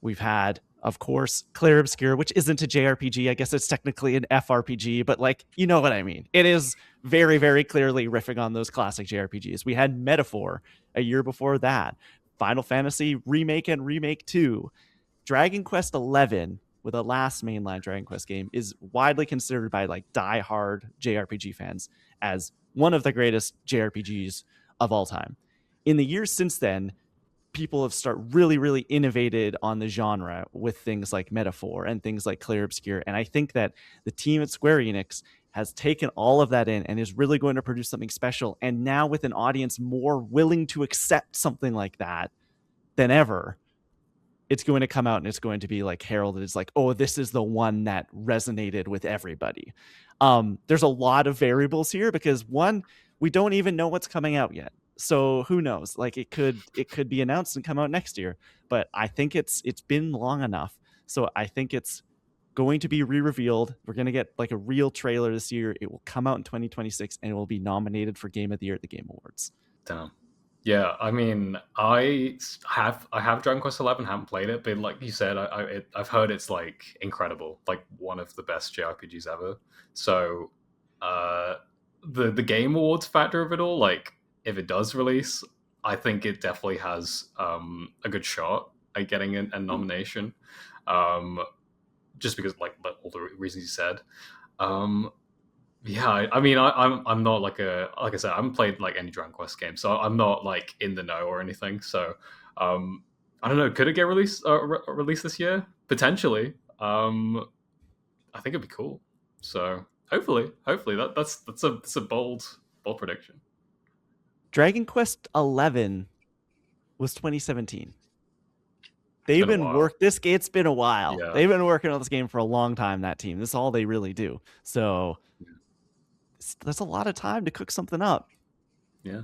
A: We've had, of course, Clair Obscur, which isn't a JRPG. I guess it's technically an FRPG, but, like, you know what I mean. It is very, very clearly riffing on those classic JRPGs. We had Metaphor a year before that. Final Fantasy Remake and Remake 2. Dragon Quest 11, with the last mainline Dragon Quest game, is widely considered by like die-hard JRPG fans as one of the greatest JRPGs of all time. In the years since then, people have really innovated on the genre with things like Metaphor and things like Clair Obscur. And I think that the team at Square Enix has taken all of that in and is really going to produce something special. And now with an audience more willing to accept something like that than ever, it's going to come out and it's going to be like heralded as like, oh, this is the one that resonated with everybody. There's a lot of variables here because one, we don't even know what's coming out yet. So who knows? Like it could be announced and come out next year. But I think it's been long enough. So I think it's going to be re-revealed. We're going to get like a real trailer this year. It will come out in 2026 and it will be nominated for Game of the Year at the Game Awards.
B: Damn. Yeah, I mean, I have Dragon Quest 11, haven't played it, but like you said, I've heard it's like incredible, like one of the best JRPGs ever. So, the Game Awards factor of it all, like if it does release, I think it definitely has a good shot at getting a nomination, just because like all the reasons you said. Yeah, I mean, I'm not like I said, I haven't played like any Dragon Quest game, so I'm not like in the know or anything. So, I don't know. Could it get released this year? Potentially. I think it'd be cool. So hopefully that's a bold prediction.
A: Dragon Quest 11 was 2017. They've
B: been a
A: been
B: while.
A: it's been a while.
B: Yeah.
A: They've been working on this game for a long time, that team. This is all they really do. So that's a lot of time to cook something up.
B: Yeah.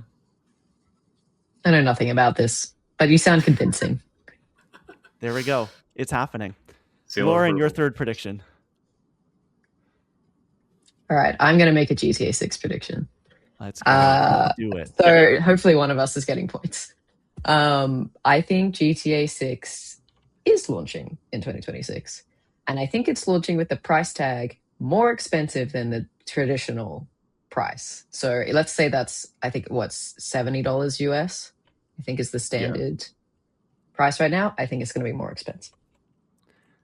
C: I know nothing about this, but you sound convincing.
A: There we go. It's happening.
B: Seal of
A: Lauren, your
B: approval.
A: third prediction.
C: All right, I'm going to make a GTA 6 prediction.
A: Let's go. Do it.
C: So hopefully one of us is getting points. I think GTA 6 is launching in 2026. And I think it's launching with the price tag more expensive than the traditional price. So let's say that's, I think, what's $70 US, I think is the standard price right now. I think it's going to be more expensive.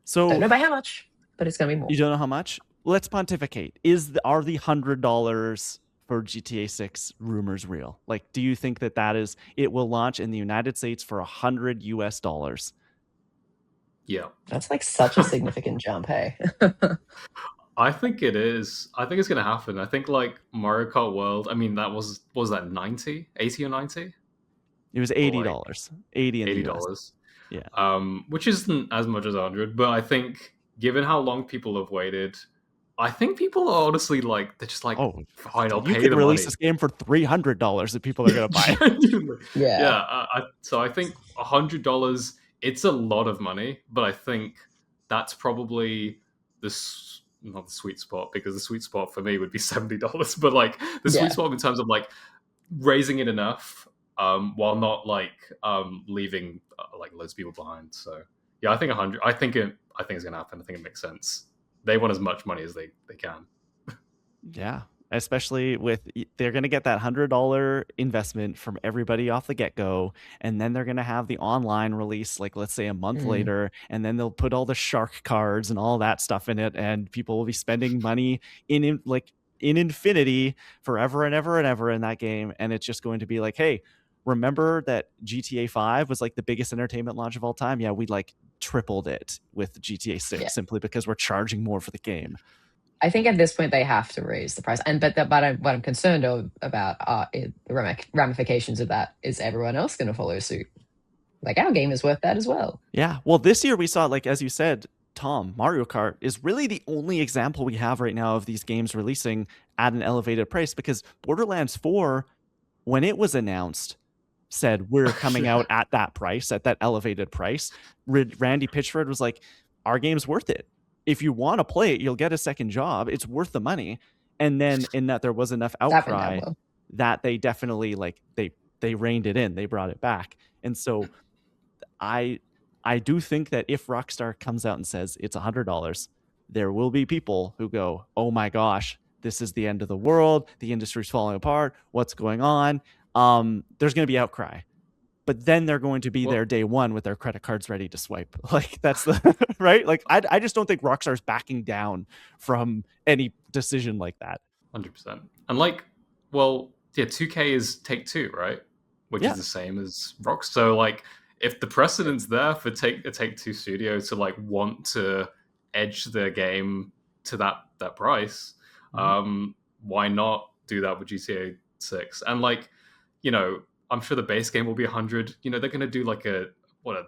A: So
C: don't know by how much, but it's going to be more.
A: You don't know how much? Let's pontificate. Are the $100 for GTA 6 rumors real? Like, do you think that it will launch in the United States for $100 US?
B: Yeah.
C: That's like such a significant jump, hey?
B: I think it is. I think it's going to happen. I think like Mario Kart World, I mean, what was that 90, 80 or 90?
A: It was $80. 80 in the US.
B: $80.
A: Yeah.
B: Which isn't as much as 100, but I think given how long people have waited, I think people are honestly like, they're just like,
A: Oh,
B: fine, I'll
A: you
B: pay
A: could
B: the
A: release
B: money.
A: this game for $300 that people are going to buy.
B: Genuinely.
C: Yeah.
B: So I think $100, it's a lot of money, but I think that's probably not the sweet spot, because the sweet spot for me would be $70, but like the sweet spot in terms of like raising it enough, while not like leaving like loads of people behind. So yeah, I think 100. I think it's gonna happen. I think it makes sense. They want as much money as they can.
A: Yeah. Especially they're going to get that $100 investment from everybody off the get-go, and then they're going to have the online release, like let's say a month later, and then they'll put all the shark cards and all that stuff in it, and people will be spending money in infinity forever and ever and ever in that game, and it's just going to be like, hey, remember that GTA 5 was like the biggest entertainment launch of all time? Yeah, we like tripled it with GTA 6 simply because we're charging more for the game.
C: I think at this point they what I'm concerned about the ramifications of that is everyone else going to follow suit. Like, our game is worth that as well.
A: Yeah. Well, this year we saw, like, as you said, Tom, Mario Kart is really the only example we have right now of these games releasing at an elevated price, because Borderlands 4, when it was announced, said we're coming out at that price, at that elevated price. Randy Pitchford was like, our game's worth it. If you want to play it, you'll get a second job. It's worth the money. And then in that there was enough outcry that they definitely they reined it in. They brought it back. And so I do think that if Rockstar comes out and says it's $100, there will be people who go, oh my gosh, this is the end of the world. The industry's falling apart. What's going on? There's going to be outcry. But then they're going to be there day one with their credit cards ready to swipe. Like, that's the right. Like, I just don't think Rockstar's backing down from any decision like that.
B: 100%. And like, well, yeah, 2K is Take-Two, right? Which is the same as Rockstar. So like, if the precedent's there for Take-Two studio to like want to edge their game to that price, why not do that with GTA 6? And like, you know, I'm sure the base game will be 100. You know, they're going to do like a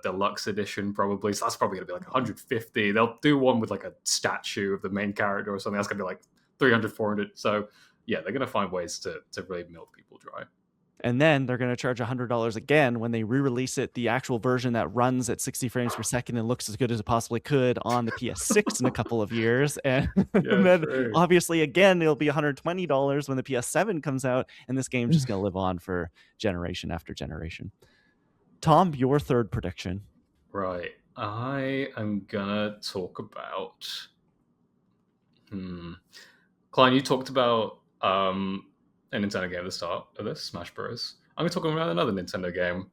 B: deluxe edition probably. So that's probably going to be like 150. They'll do one with like a statue of the main character or something. That's going to be like 300, 400. So yeah, they're going to find ways to really milk people dry.
A: And then they're going to charge $100 again when they re-release it, the actual version that runs at 60 frames per second and looks as good as it possibly could on the PS6 in a couple of years. And, and then obviously, again, it'll be $120 when the PS7 comes out, and this game's just going to live on for generation after generation. Tom, your third prediction.
B: Right. I am going to talk about... Klein, you talked about... a Nintendo game at the start of this, Smash Bros. I'm going to talk about another Nintendo game,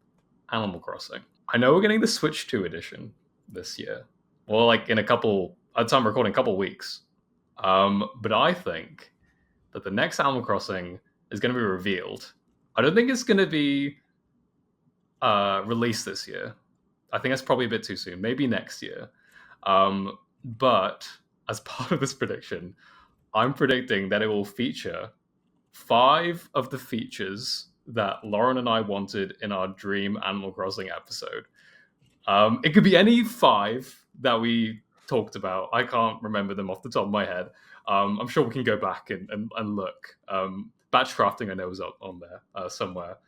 B: Animal Crossing. I know we're getting the Switch 2 edition this year. Well, like in at the time I'm recording, a couple weeks. But I think that the next Animal Crossing is going to be revealed. I don't think it's going to be released this year. I think that's probably a bit too soon. Maybe next year. But as part of this prediction, I'm predicting that it will feature 5 of the features that Lauren and I wanted in our dream Animal Crossing episode. It could be any 5 that we talked about. I can't remember them off the top of my head. I'm sure we can go back and look. Batch crafting, I know, is up on there somewhere.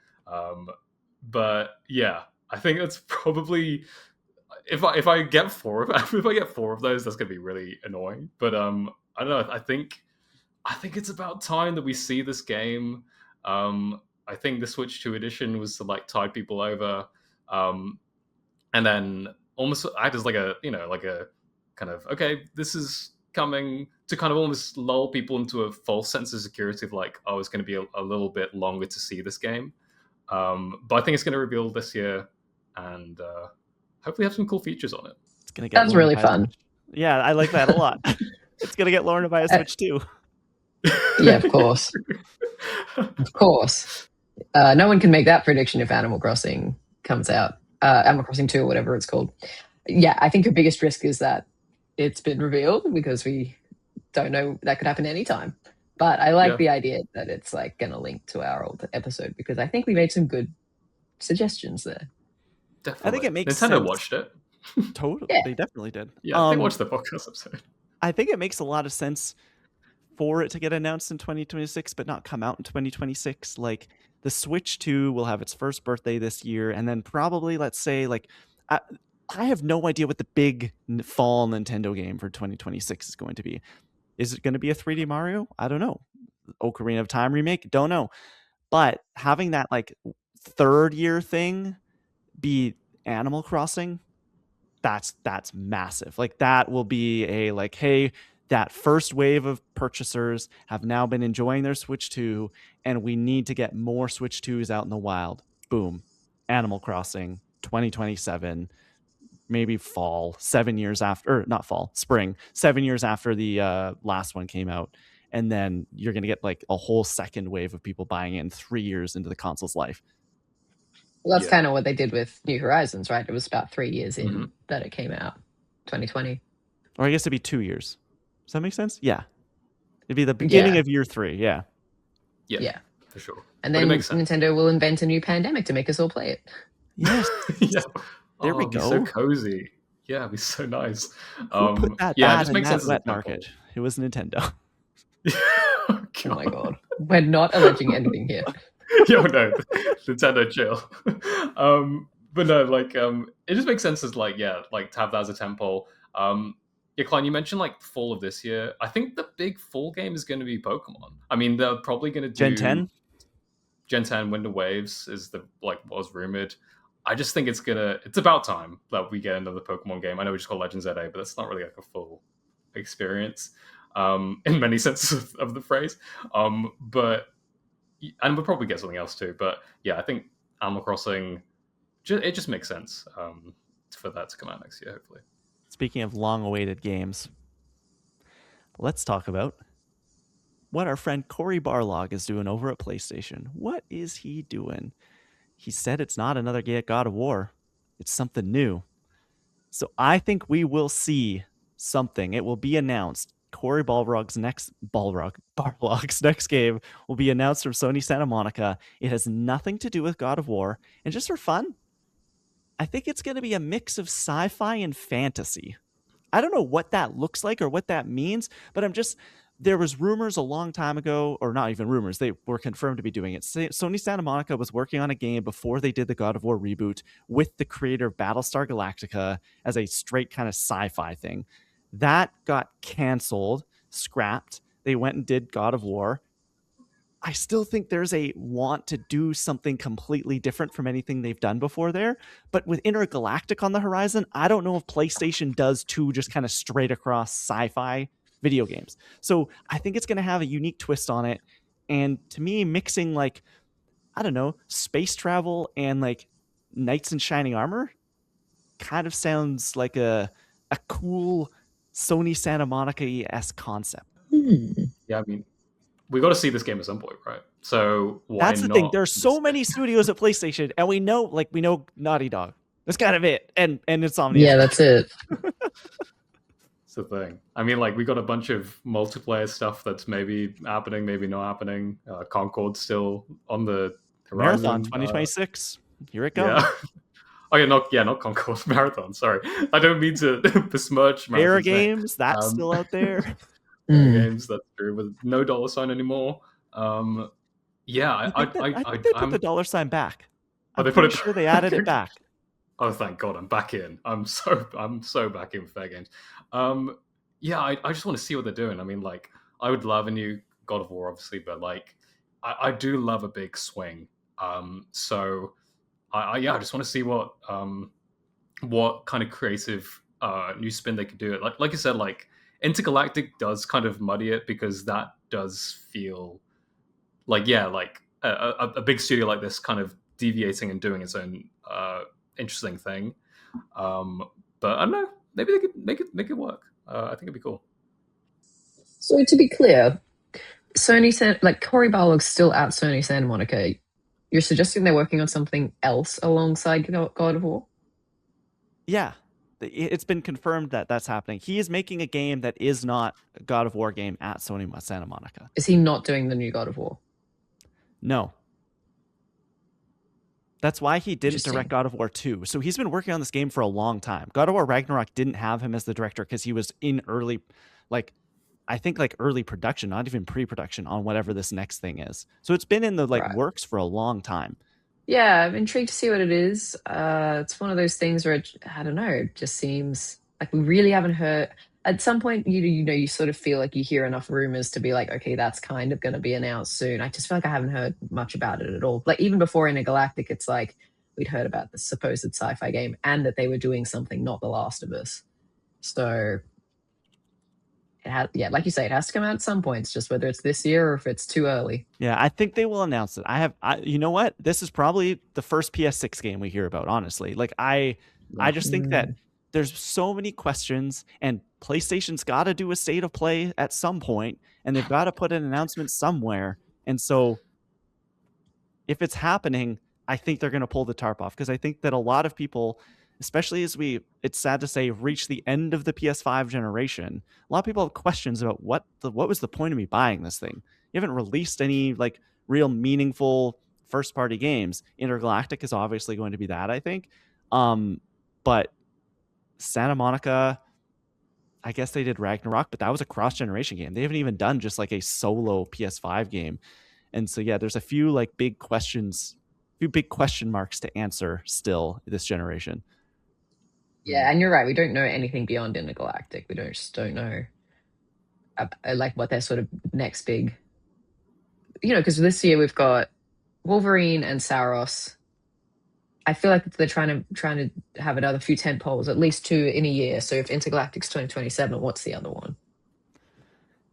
B: But yeah, I think that's probably if I get 4 of if I get 4 of those, that's gonna be really annoying. But I don't know. I think it's about time that we see this game. I think the Switch 2 edition was to like tide people over, and then almost act as like a like a kind of, okay, this is coming, to kind of almost lull people into a false sense of security of like, oh, it's going to be a little bit longer to see this game. But I think it's going to reveal this year, and hopefully have some cool features on it.
A: It's gonna get
C: That's really
A: by a
C: fun.
A: Switch. Yeah, I like that a lot. It's gonna get Lorna by a Switch too.
C: Yeah, of course. Of course. No one can make that prediction if Animal Crossing comes out. Animal Crossing 2 or whatever it's called. Yeah, I think your biggest risk is that it's been revealed, because we don't know, that could happen anytime. But I like the idea that it's like going to link to our old episode, because I think we made some good suggestions there.
B: Definitely.
A: I think it makes
B: Nintendo
A: sense.
B: watched it.
A: Totally,
C: Yeah.
A: they definitely did.
B: Yeah, they watched the podcast episode.
A: I think it makes a lot of sense for it to get announced in 2026, but not come out in 2026. Like, the Switch 2 will have its first birthday this year, and then probably, let's say, like, I have no idea what the big fall Nintendo game for 2026 is going to be. Is it going to be a 3D Mario? I don't know. Ocarina of Time remake? Don't know. But having that like third year thing be Animal Crossing, that's massive. Like, that will be a like, hey, that first wave of purchasers have now been enjoying their Switch 2, and we need to get more Switch 2s out in the wild. Boom. Animal Crossing 2027, maybe fall, 7 years after, or not fall, spring, 7 years after the last one came out. And then you're going to get like a whole second wave of people buying in 3 years into the console's life.
C: Well, that's kind of what they did with New Horizons, right? It was about 3 years in that it came out, 2020.
A: Or I guess it'd be 2 years. Does that make sense? Yeah. It'd be the beginning of year 3. Yeah.
C: Yeah.
B: For sure.
C: And then Nintendo will invent a new pandemic to make us all play it.
A: Yes.
B: Yeah.
A: There we go.
B: So cozy. Yeah, it'd be so nice.
A: Who put that
B: yeah,
A: bad
B: it just
A: in
B: makes
A: that
B: sense
A: wet market? It was Nintendo.
C: Oh my god. We're not alleging anything here.
B: Yo, no. Nintendo, chill. But no, like, it just makes sense as like, yeah, like to have that as a temple. Yeah, Klein, you mentioned like fall of this year. I think the big fall game is going to be Pokemon. I mean, they're probably going to do
A: Gen 10?
B: Gen 10 Winter Waves is the like was rumored. I just think it's about time that we get another Pokemon game. I know we just call Legends ZA, but that's not really like a full experience in many senses of the phrase. But and we'll probably get something else too. But yeah, I think Animal Crossing, it just makes sense for that to come out next year, hopefully.
A: Speaking of long-awaited games, let's talk about what our friend Cory Barlog is doing over at PlayStation. What is he doing? He said it's not another God of War. It's something new. So I think we will see something. It will be announced. Cory Barlog's next game will be announced from Sony Santa Monica. It has nothing to do with God of War. And just for fun, I think it's going to be a mix of sci-fi and fantasy. I don't know what that looks like or what that means, but there was rumors a long time ago, or not even rumors, they were confirmed to be doing it. Sony Santa Monica was working on a game before they did the God of War reboot with the creator of Battlestar Galactica as a straight kind of sci-fi thing. That got canceled, scrapped. They went and did God of War. I still think there's a want to do something completely different from anything they've done before there. But with Intergalactic on the horizon, I don't know if PlayStation does two just kind of straight across sci-fi video games. So I think it's going to have a unique twist on it. And to me, mixing like, I don't know, space travel and like knights in shining armor kind of sounds like a cool Sony Santa Monica-esque concept.
B: Yeah, I mean, we got to see this game at some point, right? So why
A: That's the
B: not?
A: thing. There's so many studios at PlayStation, and we know Naughty Dog. That's kind of it, and Insomniac.
C: Yeah, that's it.
B: It's the thing. I mean, like, we got a bunch of multiplayer stuff that's maybe happening, maybe not happening. Concord's still on the horizon.
A: Marathon 2026. Here it comes.
B: Yeah. Oh not Concourse Marathon. Sorry, I don't mean to besmirch
A: Para
B: Marathon's name.
A: Games, that's
B: Um,
A: still out there.
C: Mm.
B: games, that's true, with no dollar sign anymore. Yeah,
A: I think they put the
B: I'm.
A: dollar sign back.
B: Oh,
A: I'm
B: they put
A: pretty
B: it.
A: sure they added it
B: Okay.
A: back.
B: Oh, thank God, I'm back in. I'm so back in fair games. Yeah, I just want to see what they're doing. I mean, like, I would love a new God of War, obviously, but like, I do love a big swing. So I just want to see what kind of creative new spin they could do it. Like you said, like Intergalactic does kind of muddy it because that does feel like, yeah, like a big studio like this kind of deviating and doing its own interesting thing. Um, but I don't know. Maybe they could make it work. I think it'd be cool.
C: So to be clear, like Cory Barlog's still at Sony Santa Monica. You're suggesting they're working on something else alongside God of War?
A: Yeah, it's been confirmed that that's happening. He is making a game that is not a God of War game at Sony Santa Monica.
C: Is he not doing the new God of War?
A: No. That's why he didn't direct
C: Interesting.
A: God of War 2. So he's been working on this game for a long time. God of War Ragnarok didn't have him as the director because he was in early, like, I think like early production, not even pre-production on whatever this next thing is. So it's been in the like
C: Right.
A: works for a long time.
C: Yeah, I'm intrigued to see what it is. It's one of those things where I don't know, it just seems like we really haven't heard. At some point, you sort of feel like you hear enough rumors to be like, okay, that's kind of going to be announced soon. I just feel like I haven't heard much about it at all. Like even before Intergalactic, it's like we'd heard about the supposed sci-fi game and that they were doing something not The Last of Us. So yeah, like you say, it has to come out at some point. It's just whether it's this year or if it's too early.
A: Yeah, I think they will announce it. You know what? This is probably the first PS6 game we hear about, honestly. Like I just think that
C: Mm.
A: there's so many questions and PlayStation's got to do a state of play at some point and they've got to put an announcement somewhere. And so if it's happening, I think they're going to pull the tarp off because I think that a lot of people, especially as it's sad to say, reach the end of the PS5 generation, a lot of people have questions about what was the point of me buying this thing? You haven't released any like real meaningful first party games. Intergalactic is obviously going to be that, I think. But Santa Monica, I guess they did Ragnarok, but that was a cross generation game. They haven't even done just like a solo PS5 game. And so yeah, there's a few like big questions, few big question marks to answer still this generation.
C: Yeah, and you're right. We don't know anything beyond Intergalactic. We just don't know like what their sort of next big, because this year we've got Wolverine and Saros. I feel like they're trying to have another few tent poles, at least two in a year. So if Intergalactic's 2027, what's the other one?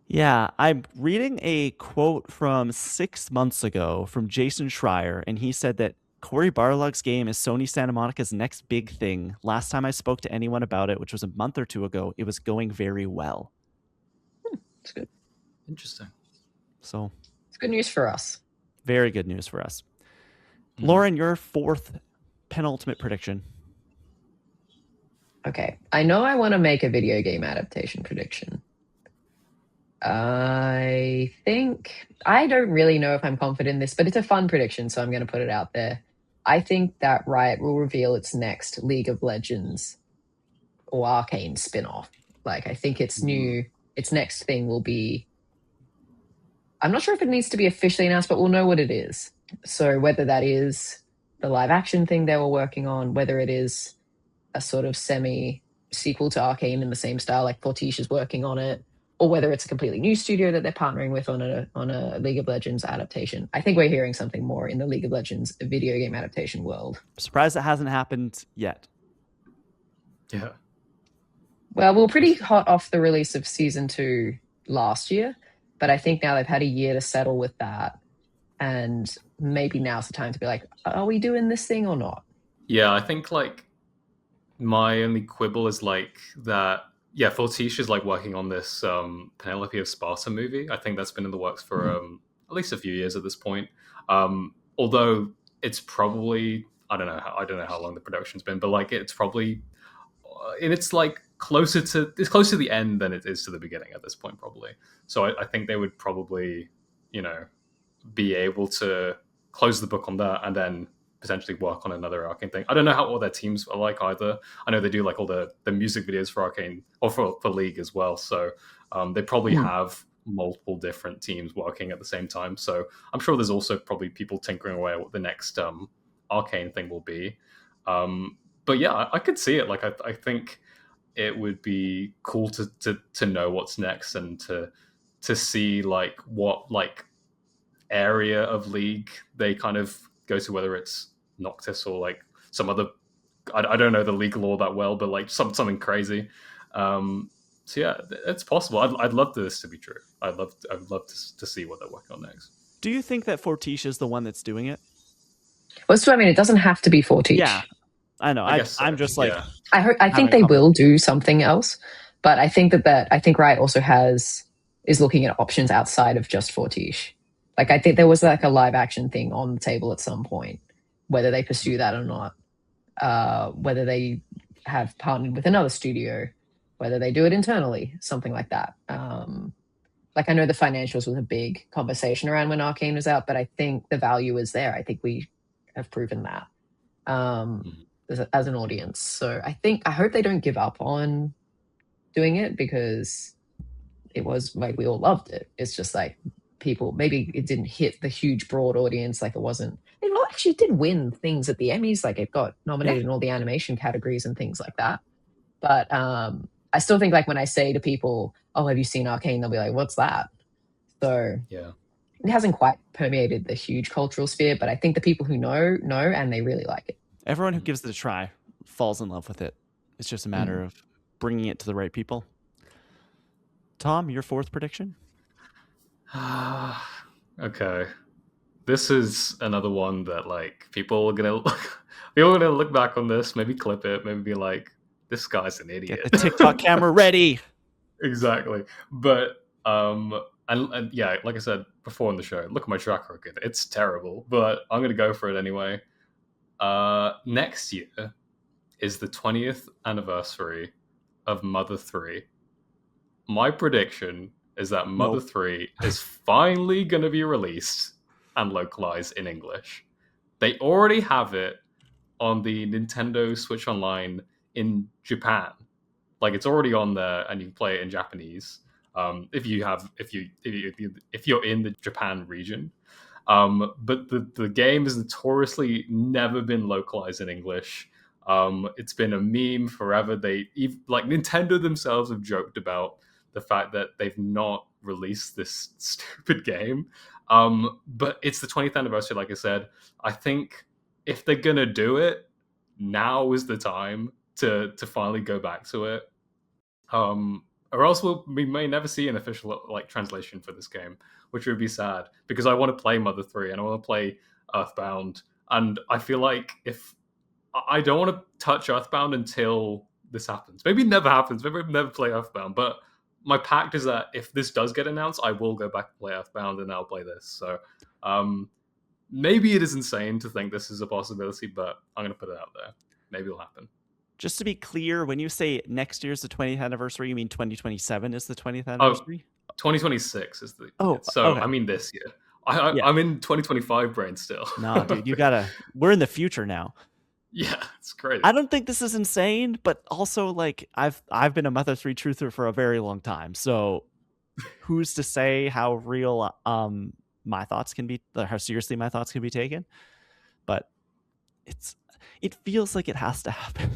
A: Yeah, I'm reading a quote from 6 months ago from Jason Schreier, and he said that Cory Barlog's game is Sony Santa Monica's next big thing. Last time I spoke to anyone about it, which was a month or two ago, it was going very well.
C: It's good.
B: Interesting.
A: So
C: It's good news for us.
A: very good news for us. Lauren, your fourth penultimate prediction.
C: Okay. I know I want to make a video game adaptation prediction. I think I don't really know if I'm confident in this, but it's a fun prediction, so I'm going to put it out there. I think that Riot will reveal its next League of Legends or Arcane spin-off. Like I think its next thing will be, I'm not sure if it needs to be officially announced, but we'll know what it is. So whether that is the live action thing they were working on, whether it is a sort of semi sequel to Arcane in the same style, like Fortiche is working on it, or whether it's a completely new studio that they're partnering with on a League of Legends adaptation. I think we're hearing something more in the League of Legends video game adaptation world.
A: Surprised it hasn't happened yet.
B: Yeah.
C: Well, we were pretty hot off the release of Season 2 last year, but I think now they've had a year to settle with that. And maybe now's the time to be like, are we doing this thing or not?
B: Yeah, I think like my only quibble is like that. Yeah, Fortiche is like working on this Penelope of Sparta movie. I think that's been in the works for at least a few years at this point. Although it's probably I don't know how long the production's been, but like it's probably and it's like closer to the end than it is to the beginning at this point probably. So I think they would probably be able to close the book on that and then potentially work on another Arcane thing. I don't know how all their teams are like either. I know they do like all the music videos for Arcane or for League as well. So they probably
C: Mm.
B: have multiple different teams working at the same time. So I'm sure there's also probably people tinkering away at what the next Arcane thing will be. But yeah, I could see it. Like I think it would be cool to know what's next and to see like what like area of League they kind of go to, whether it's Noctis or like some other. I don't know the League lore that well, but like something crazy. So yeah, it's possible. I'd love this to be true. I'd love to see what they're working on next.
A: Do you think that Fortiche is the one that's doing it?
C: Well, so I mean, it doesn't have to be Fortiche.
A: Yeah, I know.
B: I guess so.
A: I'm just like,
B: Yeah.
C: I think
A: having
C: they
A: a
C: will do something else, but I think I think Riot also is looking at options outside of just Fortiche. Like I think there was like a live action thing on the table at some point, whether they pursue that or not, whether they have partnered with another studio, whether they do it internally, something like that. Like I know the financials was a big conversation around when Arcane was out, but I think the value is there. I think we have proven that. As an audience. So I hope they don't give up on doing it, because it was like we all loved it. It's just like people, maybe it didn't hit the huge broad audience. Like it actually did win things at the Emmys. Like it got nominated in all the animation categories and things like that. But I still think like when I say to people, oh, have you seen Arcane? They'll be like, what's that? So
B: yeah,
C: it hasn't quite permeated the huge cultural sphere, but I think the people who know, and they really like it.
A: everyone who gives it a try falls in love with it. It's just a matter of bringing it to the right people. Tom, your fourth prediction?
B: Okay. This is another one that like people are gonna look back on this, maybe clip it, maybe be like, this guy's an idiot.
A: Get the TikTok camera ready.
B: Exactly. But and yeah, like I said before in the show, look at my track record. It's terrible, but I'm gonna go for it anyway. Next year is the 20th anniversary of Mother 3. My prediction is that Mother 3 is finally going to be released and localized in English. They already have it on the Nintendo Switch Online in Japan. Like it's already on there, and you can play it in Japanese. If you're in the Japan region. But the game has notoriously never been localized in English. It's been a meme forever. Like Nintendo themselves have joked about the fact that they've not released this stupid game. But it's the 20th anniversary, like I said. I think if they're gonna do it, now is the time to finally go back to it. Or else we may never see an official like translation for this game, which would be sad because I want to play Mother 3 and I want to play Earthbound, and I feel like if I don't want to touch Earthbound until this happens. Maybe it never happens. Maybe I'll never play Earthbound, but my pact is that if this does get announced, I will go back and play Earthbound and I'll play this. So maybe it is insane to think this is a possibility, but I'm going to put it out there. Maybe it'll happen.
A: Just to be clear, when you say next year's the 20th anniversary, you mean 2027 is the 20th anniversary?
B: 2026 is the...
A: Oh,
B: so
A: okay.
B: I mean this year. I'm in 2025 brain still.
A: Nah, dude, we're in the future now.
B: Yeah, it's crazy.
A: I don't think this is insane, but also like I've been a Mother 3 truther for a very long time. So who's to say how real my thoughts can be, or how seriously my thoughts can be taken? But it feels like it has to happen.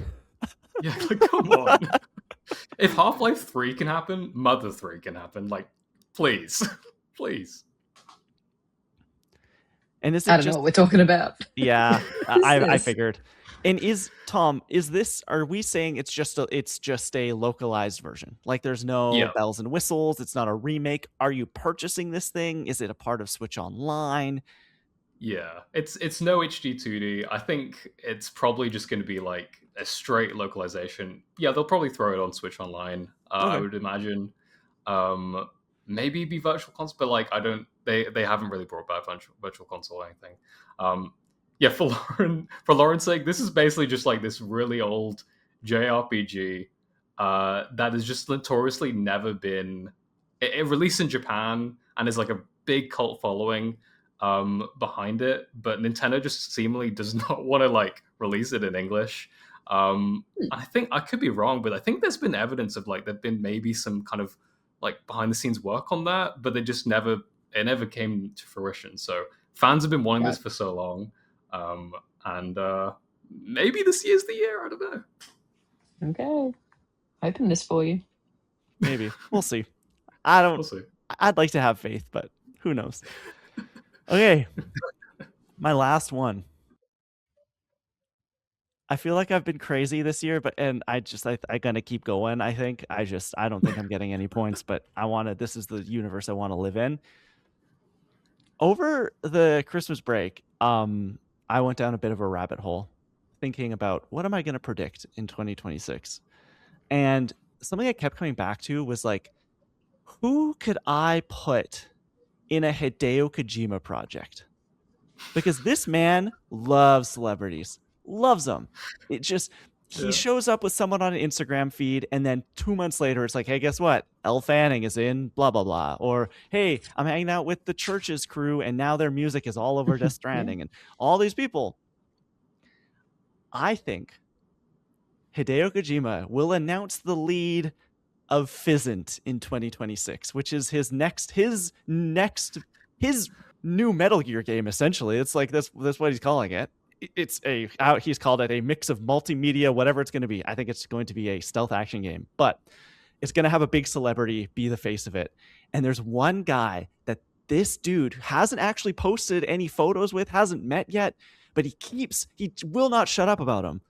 B: Yeah, like, come on. If Half-Life 3 can happen, Mother 3 can happen. Like, please. Please.
C: And I don't know what we're talking about.
A: Yeah, I figured. And are we saying it's just a localized version? Like there's no bells and whistles, it's not a remake. Are you purchasing this thing? Is it a part of Switch Online?
B: Yeah, it's no HD 2D. I think it's probably just going to be like a straight localization. Yeah, they'll probably throw it on Switch Online. I would imagine. Maybe be Virtual Console, but like they haven't really brought back Virtual Console or anything. Yeah, for Lauren's sake, this is basically just like this really old JRPG that has just notoriously never been. It released in Japan and is like a big cult following. behind it, but Nintendo just seemingly does not want to like release it in English. I think I could be wrong, but I think there's been evidence of like there've been maybe some kind of like behind the scenes work on that, but they just never came to fruition. So fans have been wanting
C: Right.
B: this for so long, and maybe this year's the year. I don't know.
C: Okay. Hoping this for you.
A: Maybe. We'll see.
B: We'll see.
A: I'd like to have faith, but who knows? Okay. My last one. I feel like I've been crazy this year, but I gonna keep going. I don't think I'm getting any points, but this is the universe I want to live in. Over the Christmas break, I went down a bit of a rabbit hole thinking about what am I gonna predict in 2026? And something I kept coming back to was like, who could I put in a Hideo Kojima project? Because this man loves celebrities, loves them. He shows up with someone on an Instagram feed, and then 2 months later, it's like, hey, guess what? Elle Fanning is in blah blah blah, or hey, I'm hanging out with the Church's crew, and now their music is all over Death Stranding, and all these people. I think Hideo Kojima will announce the lead of Fizzant in 2026, which is his new Metal Gear game. Essentially, it's like that's what he's calling it. He's called it a mix of multimedia, whatever it's going to be. I think it's going to be a stealth action game, but it's going to have a big celebrity be the face of it. And there's one guy that this dude hasn't actually posted any photos with, hasn't met yet, but he will not shut up about him.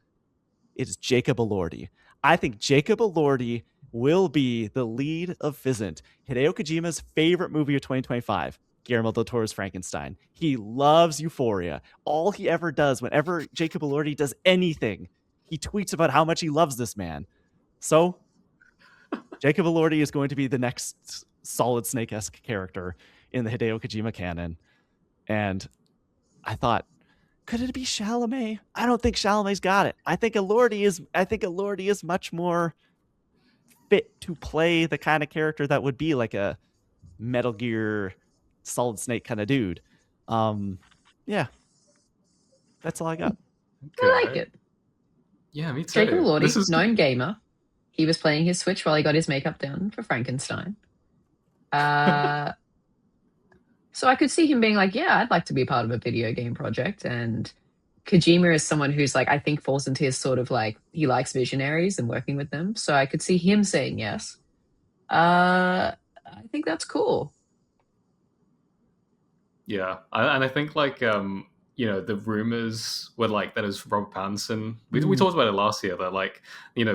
A: It's Jacob Elordi. I think Jacob Elordi will be the lead of Fizzant, Hideo Kojima's favorite movie of 2025, Guillermo del Toro's Frankenstein. He loves Euphoria. All he ever does, whenever Jacob Elordi does anything, he tweets about how much he loves this man. So, Jacob Elordi is going to be the next Solid Snake-esque character in the Hideo Kojima canon. And I thought, could it be Chalamet? I don't think Chalamet's got it. I think Elordi is much more fit to play the kind of character that would be like a Metal Gear Solid Snake kind of dude. Yeah. That's all I got.
B: Okay.
C: I like it.
B: Yeah, me too.
C: Jacob Elordi, known gamer. He was playing his Switch while he got his makeup done for Frankenstein. So I could see him being like, yeah, I'd like to be part of a video game project. And Kojima is someone who's like, I think falls into his sort of like, he likes visionaries and working with them. So I could see him saying yes. I think that's cool.
B: Yeah. And I think like, the rumors were like that is Rob Pattinson. We talked about it last year that like,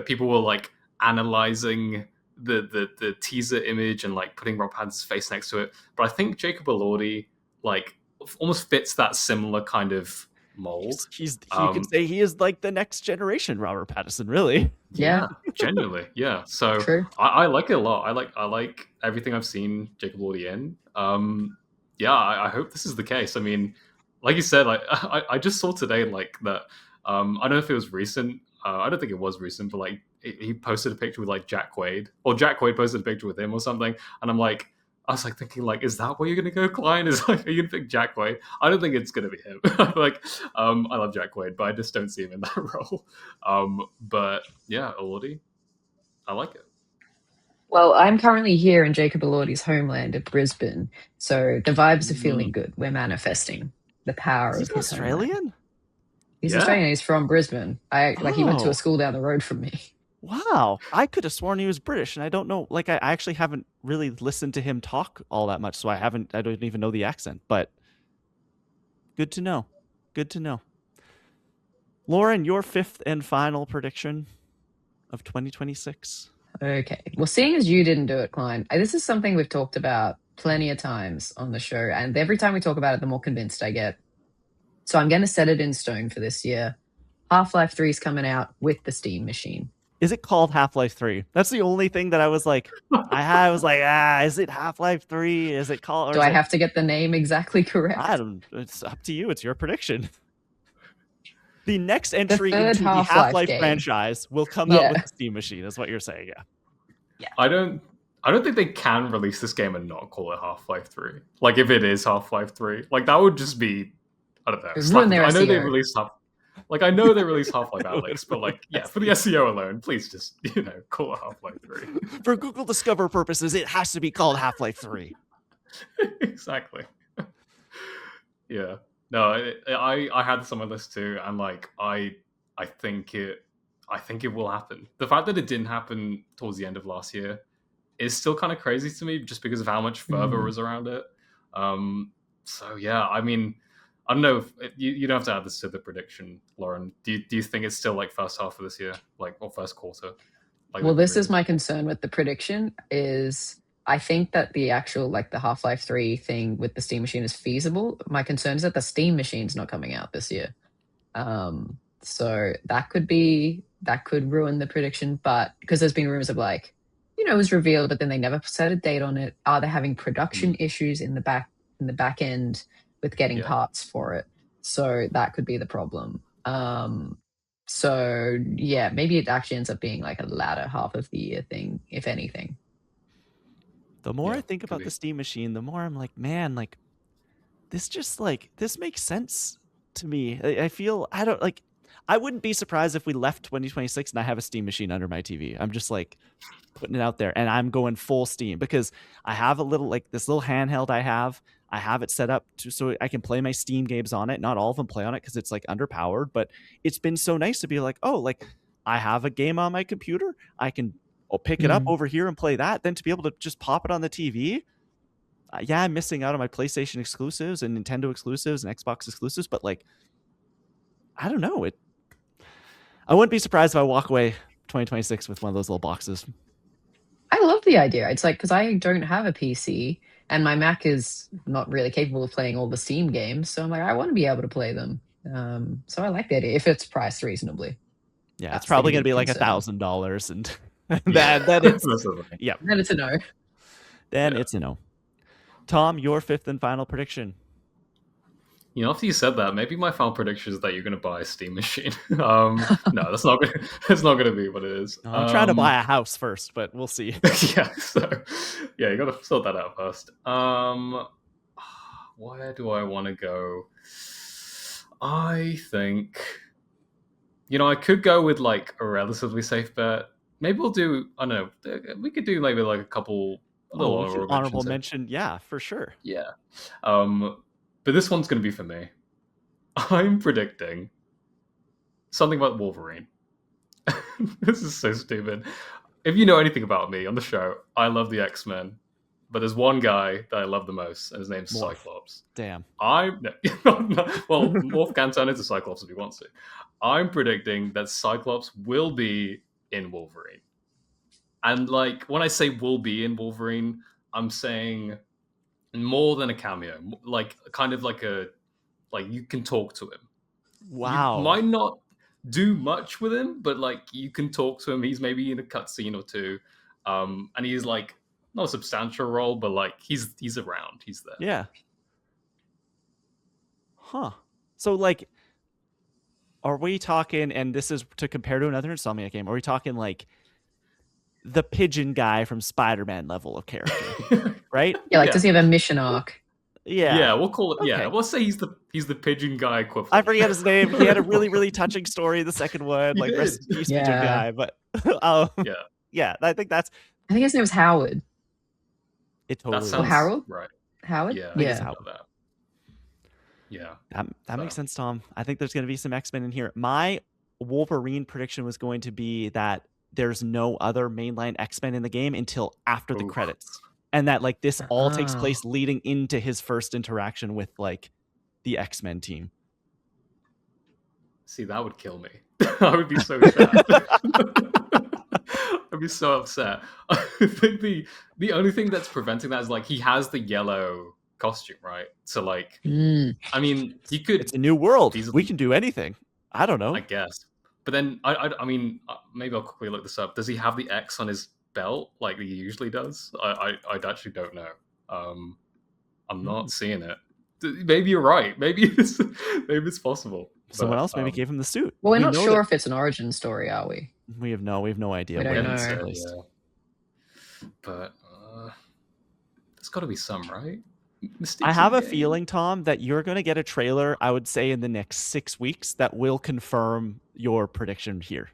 B: people were like analyzing the teaser image and like putting Rob Pattinson's face next to it. But I think Jacob Elordi like almost fits that similar kind of mold.
A: You could say he is like the next generation Robert Pattinson, really.
C: Yeah.
B: Genuinely. Yeah. So I like it a lot. I like everything I've seen Jacob Elordi in. I hope this is the case. I mean, like you said, like I just saw today like that. I don't know if it was recent. I don't think it was recent, but like he posted a picture with like Jack Quaid, or Jack Quaid posted a picture with him or something, and I was like thinking like, is that where you're gonna go, Klein? Is like, are you gonna pick Jack Quaid? I don't think it's gonna be him. Like, I love Jack Quaid, but I just don't see him in that role. But yeah, Elordi, I like it.
C: Well, I'm currently here in Jacob Elordi's homeland of Brisbane, so the vibes are feeling good. We're manifesting the power of his
A: Australian?
C: Homeland. He's Australian. He's from Brisbane. He went to a school down the road from me.
A: Wow. I could have sworn he was British, and I don't know. Like, I actually haven't really listened to him talk all that much, so I don't even know the accent, but good to know. Good to know. Lauren, your fifth and final prediction of 2026.
C: Okay. Well, seeing as you didn't do it, Klein, this is something we've talked about plenty of times on the show, and every time we talk about it, the more convinced I get. So I'm going to set it in stone for this year. Half-Life 3 is coming out with the Steam machine.
A: Is it called Half-Life 3? That's the only thing that I was like, is it Half-Life 3? Is it called?
C: Do I have to get the name exactly correct?
A: It's up to you. It's your prediction. The next entry into the Half-Life franchise will come out with the Steam machine, is what you're saying, yeah.
B: I don't I don't think they can release this game and not call it Half-Life 3. Like, if it is Half-Life 3, like that would just be, I don't know.
C: It would ruin their
B: I know they
C: SEO.
B: released I know they released Half-Life Alex, but like, yeah, for the SEO alone, please just call it Half-Life 3.
A: For Google Discover purposes, it has to be called Half-Life 3.
B: Exactly. Yeah. No, I had this on my list too, and like I think it will happen. The fact that it didn't happen towards the end of last year is still kind of crazy to me, just because of how much fervor was around it. So yeah, I mean, I don't know. If, you don't have to add this to the prediction, Lauren. Do you think it's still like first half of this year, like, or first quarter? Like,
C: Well, this is my concern with the prediction is I think that the actual like the Half-Life 3 thing with the Steam machine is feasible. My concern is that the Steam machine's not coming out this year. So that could ruin the prediction, but because there's been rumors of like, it was revealed, but then they never set a date on it. Are they having production issues in the back end with getting parts for it? So that could be the problem. So yeah, maybe it actually ends up being like a latter half of the year thing, if anything.
A: The more I think about the Steam machine, the more I'm like, man, like this just like this makes sense to me. I feel I wouldn't be surprised if we left 2026 and I have a Steam machine under my TV. I'm just like putting it out there, and I'm going full Steam because I have a little like this little handheld I have it set up so I can play my Steam games on it. Not all of them play on it because it's like underpowered, but it's been so nice to be like, oh, like I have a game on my computer. I can pick it up over here and play that. Then to be able to just pop it on the TV. Yeah, I'm missing out on my PlayStation exclusives and Nintendo exclusives and Xbox exclusives, but like, I don't know. I wouldn't be surprised if I walk away 2026 with one of those little boxes.
C: I love the idea. It's like, because I don't have a PC and my Mac is not really capable of playing all the Steam games. So I'm like, I want to be able to play them. So I like the idea if it's priced reasonably.
A: Yeah, it's probably going to be like $1,000, and that
C: Then it's a no.
A: Then it's a no. Tom, your fifth and final prediction.
B: After you said that, maybe my final prediction is that you're going to buy a Steam machine. No, that's not going to be what it is.
A: No, I'm trying to buy a house first, but we'll see.
B: Yeah, you got to sort that out first. Where do I want to go? I think, I could go with like a relatively safe bet. Maybe we'll do, I don't know, we could do maybe like a couple
A: honorable mention. Yeah, for sure.
B: Yeah. But this one's going to be for me. I'm predicting something about Wolverine. This is so stupid. If you know anything about me on the show, I love the X-Men. But there's one guy that I love the most, and his name's Cyclops.
A: Damn.
B: Well, Morph can turn into Cyclops if he wants to. I'm predicting that Cyclops will be in Wolverine. And like when I say will be in Wolverine, I'm saying more than a cameo, like kind of like you can talk to him.
A: Wow.
B: You might not do much with him, but like you can talk to him. He's maybe in a cutscene or two, and he's like not a substantial role, but like he's around. He's there.
A: Yeah. Huh. So like, are we talking? And this is to compare to another Insomniac game. Are we talking like the pigeon guy from Spider-Man level of character, right?
C: Yeah, like does he have a mission arc?
A: Yeah,
B: we'll call it. Okay. Yeah, we'll say he's the pigeon guy equivalent.
A: I forget his name. He had a really really touching story. The second one, like rest in peace, pigeon guy. But yeah, I think
C: his name was Howard.
A: It totally
B: sounds
C: Harold,
B: right?
C: Howard.
B: Yeah.
A: That makes sense, Tom. I think there's going to be some X-Men in here. My Wolverine prediction was going to be that there's no other mainline X-Men in the game until after the credits, and that like this all takes place leading into his first interaction with like the X-Men team.
B: See, that would kill me. I would be so sad. I'd be so upset. I think the only thing that's preventing that is like he has the yellow costume, right? So like, I mean, he could.
A: It's a new world. We can do anything. I don't know.
B: I guess. But then, I mean, maybe I'll quickly look this up. Does he have the X on his belt like he usually does? I actually don't know. I'm not seeing it. Maybe you're right. Maybe it's possible.
A: Someone else maybe gave him the suit.
C: Well, we're not sure if it's an origin story, are we?
A: We have no idea.
C: We don't know.
B: But There's got to be some, right?
A: I
B: Mystique's in
A: have
B: the
A: a
B: game.
A: feeling, Tom, that you're going to get a trailer, I would say, in the next 6 weeks that will confirm your prediction here.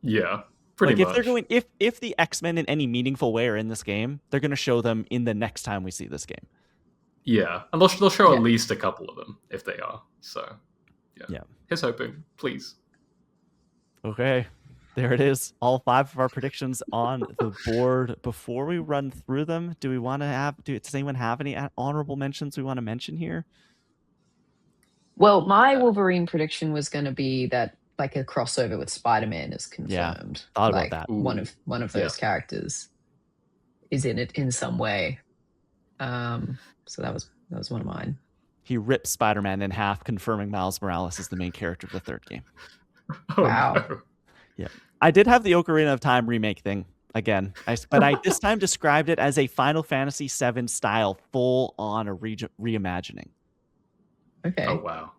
B: Yeah, pretty
A: Like if they're
B: much.
A: going, if the X-Men in any meaningful way are in this game, they're going to show them in the next time we see this game.
B: Yeah, and they'll show
C: Yeah.
B: at least a couple of them if they are. So,
A: Yeah.
B: Here's hoping, please.
A: Okay. There it is. All 5 of our predictions on the board. Before we run through them, do we want to have? Does anyone have any honorable mentions we want to mention here?
C: Well, my Wolverine prediction was going to be that like a crossover with Spider-Man is confirmed.
A: Thought about
C: like
A: that.
C: one of those characters is in it in some way. So that was one of mine.
A: He rips Spider-Man in half, confirming Miles Morales is the main character of the 3rd game.
B: Oh,
C: Wow.
B: no.
A: Yeah. I did have the Ocarina of Time remake thing again. But I this time described it as a Final Fantasy VII style full-on reimagining.
C: Okay.
B: Oh, wow.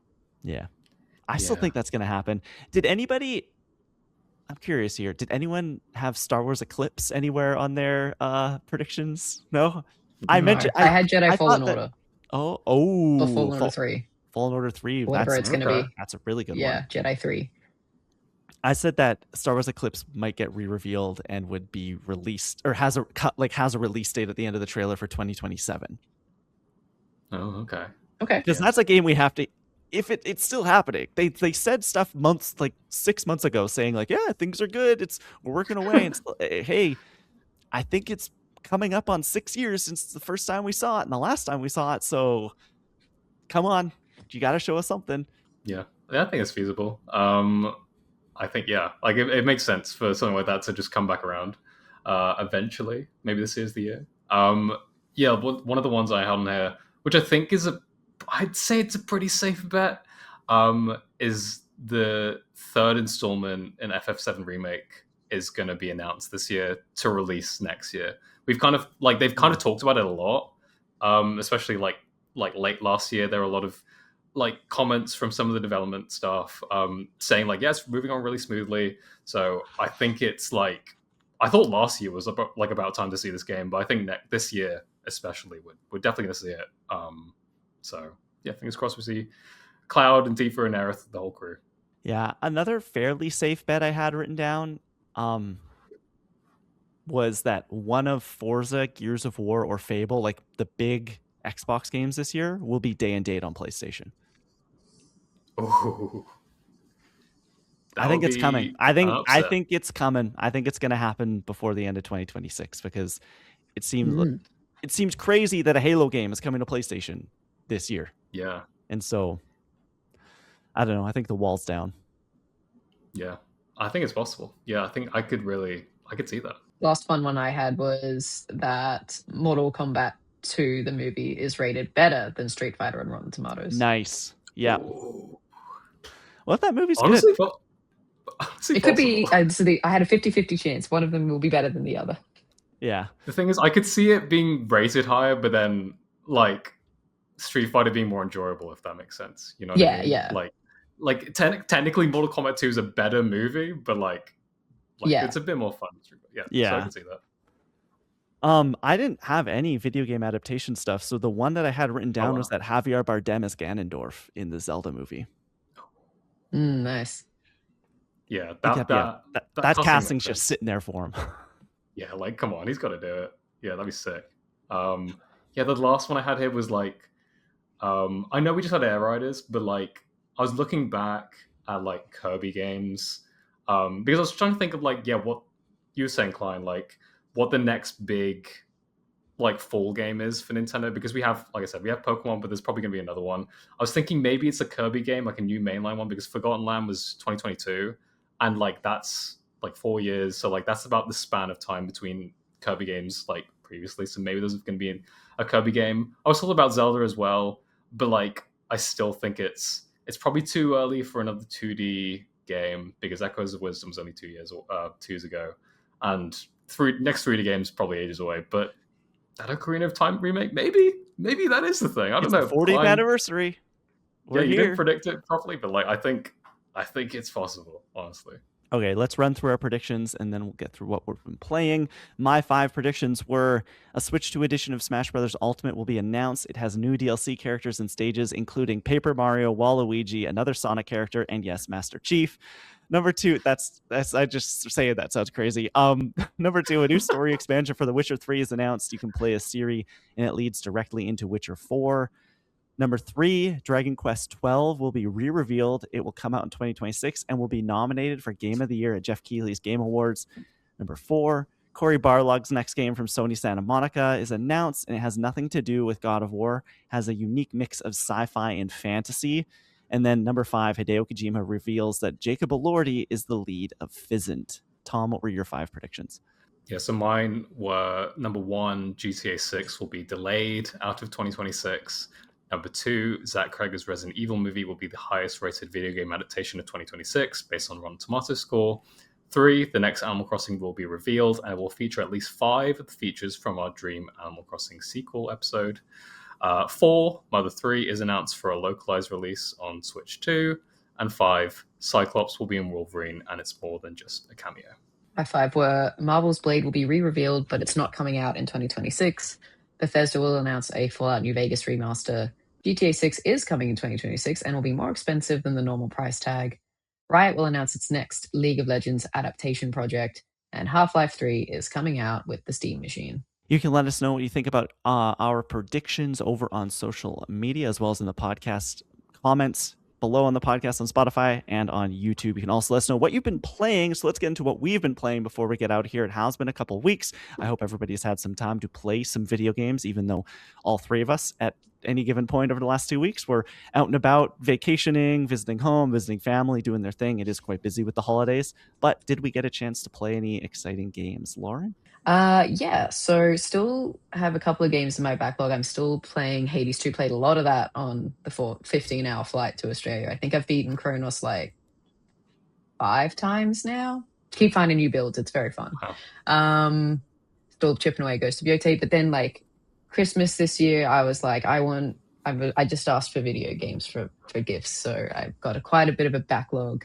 A: Yeah. I still think that's going to happen. Did anybody... I'm curious here. Did anyone have Star Wars Eclipse anywhere on their predictions? No? I mentioned...
C: I had Jedi
A: I
C: Fallen
A: thought that-
C: Order.
A: Oh,
C: Or Fallen Order 3.
A: Fallen Order 3.
C: Whatever it's going to be.
A: That's a really good one.
C: Yeah, Jedi 3.
A: I said that Star Wars Eclipse might get re-revealed and would be released, or has a release date at the end of the trailer for 2027.
B: Oh, okay.
C: Okay.
A: Because that's a game we have to. If it's still happening, they said stuff 6 months ago, saying like, yeah, things are good. We're working away. And hey, I think it's coming up on 6 years since the first time we saw it and the last time we saw it. So, come on, you got to show us something.
B: Yeah, I think it's feasible. I think like it makes sense for something like that to just come back around eventually. Maybe this is the year. One of the ones I had on here, which I think I'd say it's a pretty safe bet, is the 3rd installment in FF7 Remake is going to be announced this year to release next year. They've kind of talked about it a lot, especially like late last year. There were a lot of comments from some of the development staff saying it's moving on really smoothly. So I think it's I thought last year was about time to see this game, but I think this year especially we're definitely going to see it. So fingers crossed we see Cloud and Tifa and Aerith, the whole crew.
A: Yeah, another fairly safe bet I had written down was that one of Forza, Gears of War, or Fable, like the big Xbox games this year, will be day and date on PlayStation.
B: Ooh.
A: I think it's coming. I think it's coming. I think it's going to happen before the end of 2026 because it seems crazy that a Halo game is coming to PlayStation this year.
B: Yeah.
A: And so I don't know. I think the wall's down.
B: Yeah. I think it's possible. Yeah, I think I could see that.
C: Last fun one I had was that Mortal Kombat 2, the movie, is rated better than Street Fighter on Rotten Tomatoes.
A: Nice. Yeah.
B: Ooh.
A: Well, if that movie's
B: honestly,
A: good.
C: It could be. I had a 50-50 chance. One of them will be better than the other.
A: Yeah.
B: The thing is, I could see it being rated higher, but then Street Fighter being more enjoyable, if that makes sense. You know what I mean?
C: Yeah.
B: Technically, Mortal Kombat 2 is a better movie, but it's a bit more fun. Yeah. So I can see that.
A: I didn't have any video game adaptation stuff, so the one that I had written down was that Javier Bardem is Ganondorf in the Zelda movie.
C: Nice.
B: Yeah,
A: that casting's just sitting there for him.
B: Yeah, come on, he's got to do it. Yeah, that'd be sick. The last one I had here was I know we just had Air Riders, but I was looking back at Kirby games, because I was trying to think of what you were saying, Klein, what the next big fall game is for Nintendo, because we have, like I said, we have Pokemon, but there's probably gonna be another one. I was thinking maybe it's a Kirby game, a new mainline one, because Forgotten Land was 2022, and that's 4 years, so that's about the span of time between Kirby games previously. So maybe there's gonna be a Kirby game. I was thought about Zelda as well, but I still think it's probably too early for another 2D game, because Echoes of Wisdom was only 2 years ago, and next 3D games probably ages away. But that Ocarina of Time remake, maybe that is the thing. I don't know.
A: 40th anniversary.
B: You didn't predict it properly, but I think it's possible, honestly.
A: Okay, let's run through our predictions and then we'll get through what we've been playing. My 5 predictions were a Switch 2 edition of Smash Bros. Ultimate will be announced. It has new DLC characters and stages, including Paper Mario, Waluigi, another Sonic character, and yes, Master Chief. Number 2, that's I just say that sounds crazy. Number 2, a new story expansion for The Witcher 3 is announced. You can play as Ciri, and it leads directly into Witcher 4. Number 3, Dragon Quest 12 will be re-revealed. It will come out in 2026 and will be nominated for Game of the Year at Jeff Keighley's Game Awards. Number 4, Cory Barlog's next game from Sony Santa Monica is announced, and it has nothing to do with God of War. It has a unique mix of sci-fi and fantasy. And then number 5, Hideo Kojima reveals that Jacob Elordi is the lead of Fizzant. Tom, what were your 5 predictions?
B: Yeah, so mine were number 1, GTA 6 will be delayed out of 2026. Number 2, Zach Cregger's Resident Evil movie will be the highest rated video game adaptation of 2026 based on Rotten Tomatoes score. 3, the next Animal Crossing will be revealed and it will feature at least 5 of the features from our Dream Animal Crossing sequel episode. 4, Mother 3 is announced for a localized release on Switch 2. And 5, Cyclops will be in Wolverine and it's more than just a cameo.
C: My 5 were Marvel's Blade will be re-revealed, but it's not coming out in 2026. Bethesda will announce a Fallout New Vegas remaster. GTA 6 is coming in 2026 and will be more expensive than the normal price tag. Riot will announce its next League of Legends adaptation project, and Half-Life 3 is coming out with the Steam machine.
A: You can let us know what you think about our predictions over on social media, as well as in the podcast comments below on the podcast on Spotify and on YouTube. You can also let us know what you've been playing. So let's get into what we've been playing before we get out of here. It has been a couple of weeks. I hope everybody's had some time to play some video games, even though all 3 of us at any given point over the last 2 weeks were out and about, vacationing, visiting home, visiting family, doing their thing. It is quite busy with the holidays. But did we get a chance to play any exciting games, Lauren?
C: Yeah, so still have a couple of games in my backlog. I'm still playing Hades 2, played a lot of that on the 15-hour flight to Australia. I think I've beaten Kronos like 5 times now. Keep finding new builds, it's very fun.
B: Wow.
C: Still chipping away Ghost of Yotei, but then like Christmas this year, I was like, I just asked for video games for gifts, so I've got quite a bit of a backlog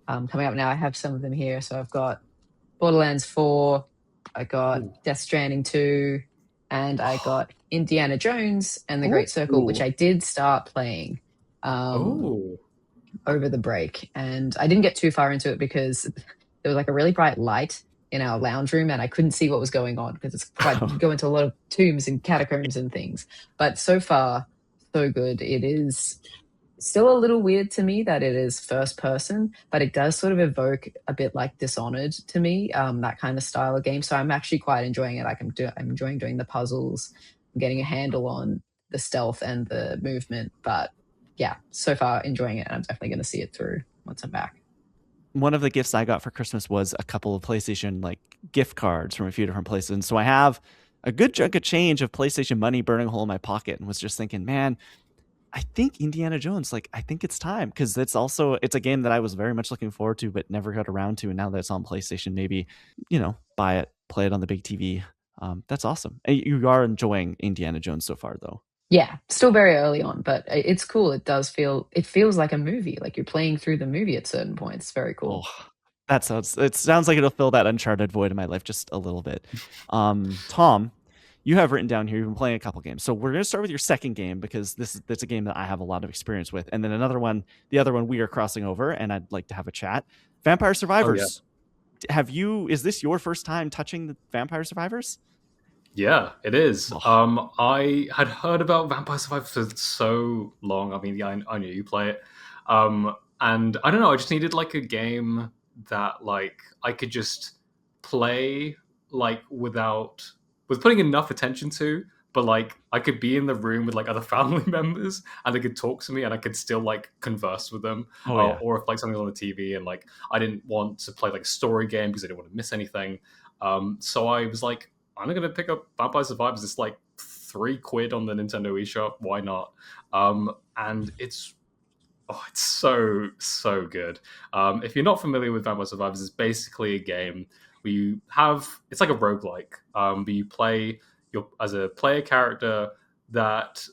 C: coming up now. I have some of them here, so I've got Borderlands 4, I got Death Stranding 2, and I got Indiana Jones and the Great Circle, which I did start playing over the break. And I didn't get too far into it because there was like a really bright light in our lounge room and I couldn't see what was going on because it's quite you go into a lot of tombs and catacombs and things. But so far, so good. It is still a little weird to me that it is first person, but it does sort of evoke a bit like Dishonored to me, that kind of style of game. So I'm actually quite enjoying it. I'm enjoying doing the puzzles, getting a handle on the stealth and the movement. But yeah, so far enjoying it, and I'm definitely going to see it through once I'm back.
A: One of the gifts I got for Christmas was a couple of PlayStation like gift cards from a few different places. And so I have a good chunk of change of PlayStation money burning a hole in my pocket, and was just thinking, man, I think Indiana Jones, like, I think it's time, because it's a game that I was very much looking forward to, but never got around to. And now that it's on PlayStation, maybe, buy it, play it on the big TV. That's awesome. You are enjoying Indiana Jones so far, though.
C: Yeah, still very early on, but it's cool. It feels like a movie, like you're playing through the movie at certain points. Very cool.
A: Oh, it sounds like it'll fill that Uncharted void in my life just a little bit. Tom, you have written down here, you've been playing a couple games. So we're going to start with your second game, because that's a game that I have a lot of experience with. And then the other one we are crossing over, and I'd like to have a chat. Vampire Survivors. Oh, yeah. Is this your first time touching the Vampire Survivors?
B: Yeah, it is. I had heard about Vampire Survivors for so long. I mean, yeah, I knew you play it. And I don't know, I just needed like a game that like I could just play like with putting enough attention to, but like I could be in the room with like other family members and they could talk to me and I could still like converse with them. Or if like something's on the TV and like I didn't want to play like a story game because I didn't want to miss anything. So I was like, I'm going to pick up Vampire Survivors. It's like £3 on the Nintendo eShop. Why not? And it's so good. If you're not familiar with Vampire Survivors, it's basically a game where it's like a roguelike. But you play as a player character that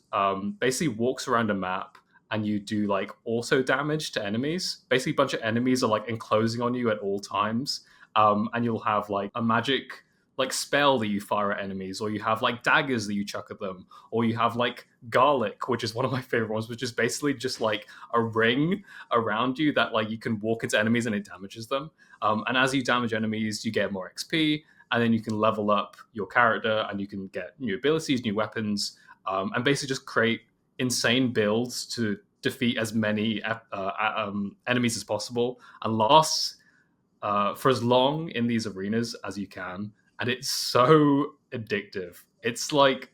B: basically walks around a map and you do like auto damage to enemies. Basically, a bunch of enemies are like enclosing on you at all times, and you'll have like a magic like spell that you fire at enemies, or you have like daggers that you chuck at them, or you have like garlic, which is one of my favorite ones, which is basically just like a ring around you that like you can walk into enemies and it damages them. And as you damage enemies, you get more XP, and then you can level up your character, and you can get new abilities, new weapons, and basically just create insane builds to defeat as many enemies as possible, and last for as long in these arenas as you can. And it's so addictive. It's like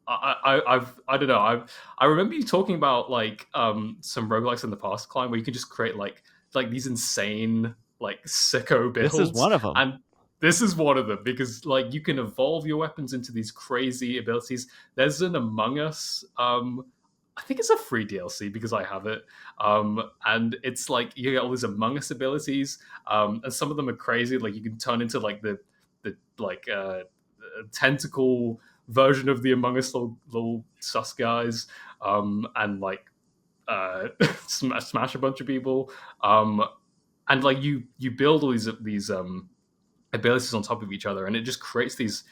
B: I don't know. I remember you talking about like some roguelikes in the past, Klein, where you can just create like these insane like sicko
A: This is
B: builds,
A: one of them.
B: and this is one of them because like you can evolve your weapons into these crazy abilities. There's an Among Us. I think it's a free DLC because I have it, and it's like you get all these Among Us abilities, and some of them are crazy. Like you can turn into like the like tentacle version of the Among Us little sus guys, and like smash a bunch of people, and like you build all these abilities on top of each other, and it just creates these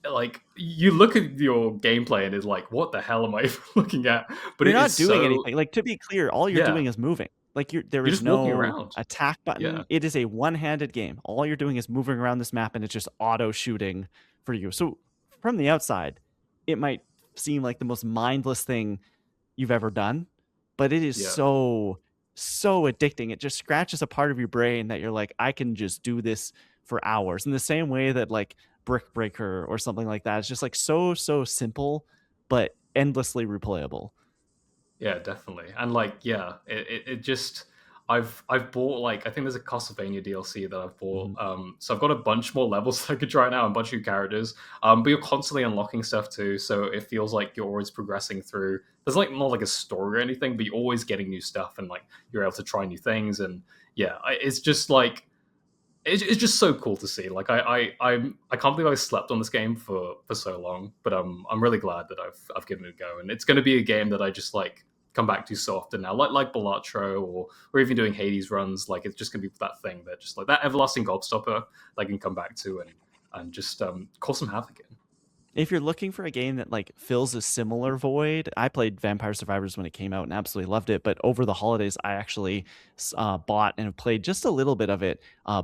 B: like you look at your gameplay and it's like what the hell am I looking at? But
A: You're
B: it
A: not
B: is
A: doing
B: so
A: anything. Like, to be clear, all you're
B: yeah,
A: doing is moving. Like, there
B: you're
A: is
B: just walking
A: no
B: around.
A: attack
B: Yeah,
A: button. It is a one-handed game. All you're doing is moving around this map, and it's just auto shooting for you. So from the outside, it might seem like the most mindless thing you've ever done, but it is
B: yeah,
A: so addicting. It just scratches a part of your brain that you're like, I can just do this for hours. In the same way that like Brick Breaker or something like that, it's just like so simple but endlessly replayable.
B: yeah, definitely. And like yeah, it just I've bought like I think there's a Castlevania DLC that I've bought.
A: Mhm.
B: So I've got a bunch more levels that I could try now, and a bunch of new characters. But you're constantly unlocking stuff too, so it feels like you're always progressing through. There's like not like a story or anything, but you're always getting new stuff, and like you're able to try new things. And yeah, it's just like it's just so cool to see. Like I can't believe I slept on this game for so long, but I'm really glad that I've given it a go, and it's going to be a game that I just like come back to so often now, like Balatro or even doing Hades runs. Like it's just going to be that thing that just like that everlasting gobstopper that I can come back to and just cause some havoc in.
A: If you're looking for a game that like fills a similar void, I played Vampire Survivors when it came out and absolutely loved it. But over the holidays, I actually bought and played just a little bit of it.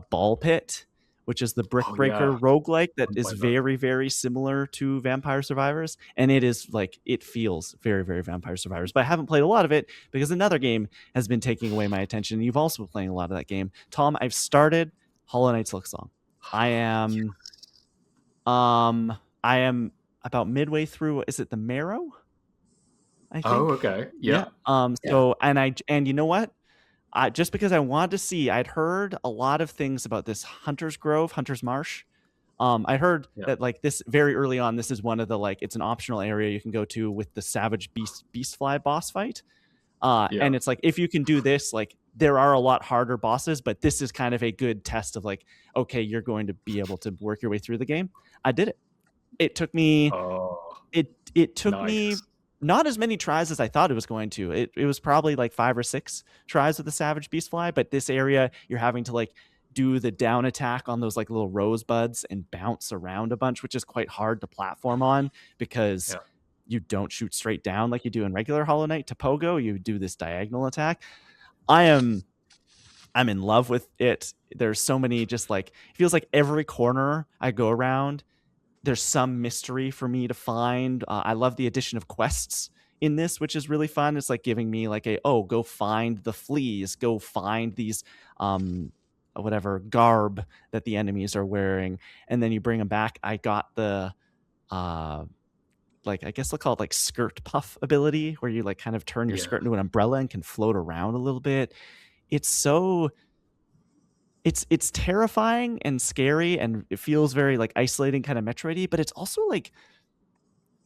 A: Ball Pit, which is the Brick
B: Oh
A: Breaker
B: yeah,
A: roguelike that
B: I'm
A: is
B: playing that.
A: very similar to Vampire Survivors, and it is like it feels very Vampire Survivors. But I haven't played a lot of it because another game has been taking away my attention. You've also been playing a lot of that game, Tom. I've started Hollow Knight Silksong. I am I am about midway through. Is it the Marrow? I
B: Oh
A: think.
B: okay,
A: Yeah.
B: yeah,
C: Yeah.
A: So and you know what? Just because I wanted to see, I'd heard a lot of things about this Hunter's Grove, Hunter's Marsh. I heard
B: yeah,
A: that like this very early on, this is one of the like it's an optional area you can go to with the Savage Beastfly boss fight.
B: yeah.
A: And it's like if you can do this, like there are a lot harder bosses, but this is kind of a good test of like, okay, you're going to be able to work your way through the game. I did it. It took me
B: Oh,
A: it took me
B: nice.
A: not as many tries as I thought it was going to. It was probably like 5 or 6 tries with the Savage Beastfly, but this area you're having to like do the down attack on those like little rosebuds and bounce around a bunch, which is quite hard to platform on because
B: Yeah,
A: you don't shoot straight down like you do in regular Hollow Knight to Pogo. You do this diagonal attack. I am I'm in love with it. There's so many just like it feels like every corner I go around there's some mystery for me to find. I love the addition of quests in this, which is really fun. It's like giving me like go find the fleas, go find these whatever garb that the enemies are wearing, and then you bring them back. I got the uh like I guess they'll call it like skirt puff ability, where you like kind of turn your
B: yeah,
A: skirt into an umbrella and can float around a little bit. It's so it's terrifying and scary and it feels very like isolating kind of Metroidy, but it's also like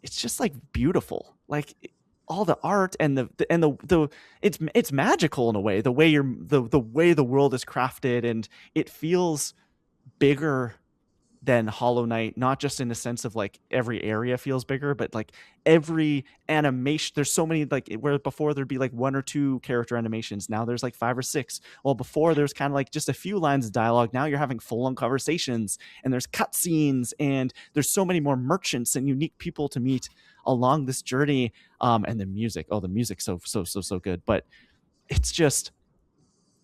A: it's just like beautiful. Like all the art and the it's magical in a way. The way the way the world is crafted and it feels bigger than Hollow Knight, not just in the sense of like every area feels bigger, but like every animation. There's so many, like where before there'd be like one or two character animations. Now there's like five or six. Well, before there's kind of like just a few lines of dialogue. Now you're having full on conversations and there's cutscenes and there's so many more merchants and unique people to meet along this journey. And the music, oh, the music's so good. But it's just,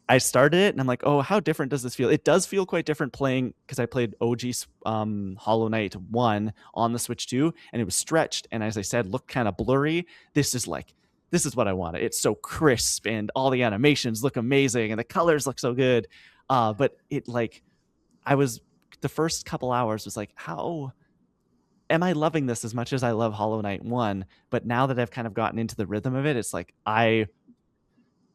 A: I started it and I'm like, oh, how different does this feel? It does feel quite different playing because I played OG Hollow Knight 1 on the Switch 2 and it was stretched. And as I said, looked kind of blurry. This is what I wanted. It's so crisp and all the animations look amazing and the colors look so good. But it like, I was, the first couple hours was like, how am I loving this as much as I love Hollow Knight 1? But now that I've kind of gotten into the rhythm of it, it's like,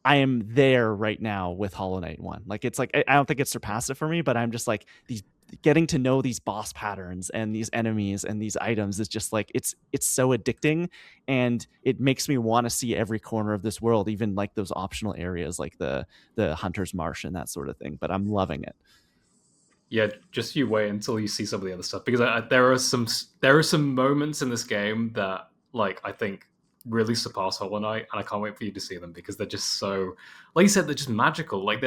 A: I am there right now with Hollow Knight 1. Like it's like I don't think it's surpassed it for me, but I'm just like these getting to know these boss patterns and these enemies and these items is just like it's so addicting and it makes me want to see every corner of this world, even like those optional areas like the Hunter's Marsh and that sort of thing. But I'm loving it.
B: Yeah, just you wait until you see some of the other stuff because there are some moments in this game that like I think really surpass Hollow Knight, and I can't wait for you to see them because they're just so, like you said, they're just magical. Like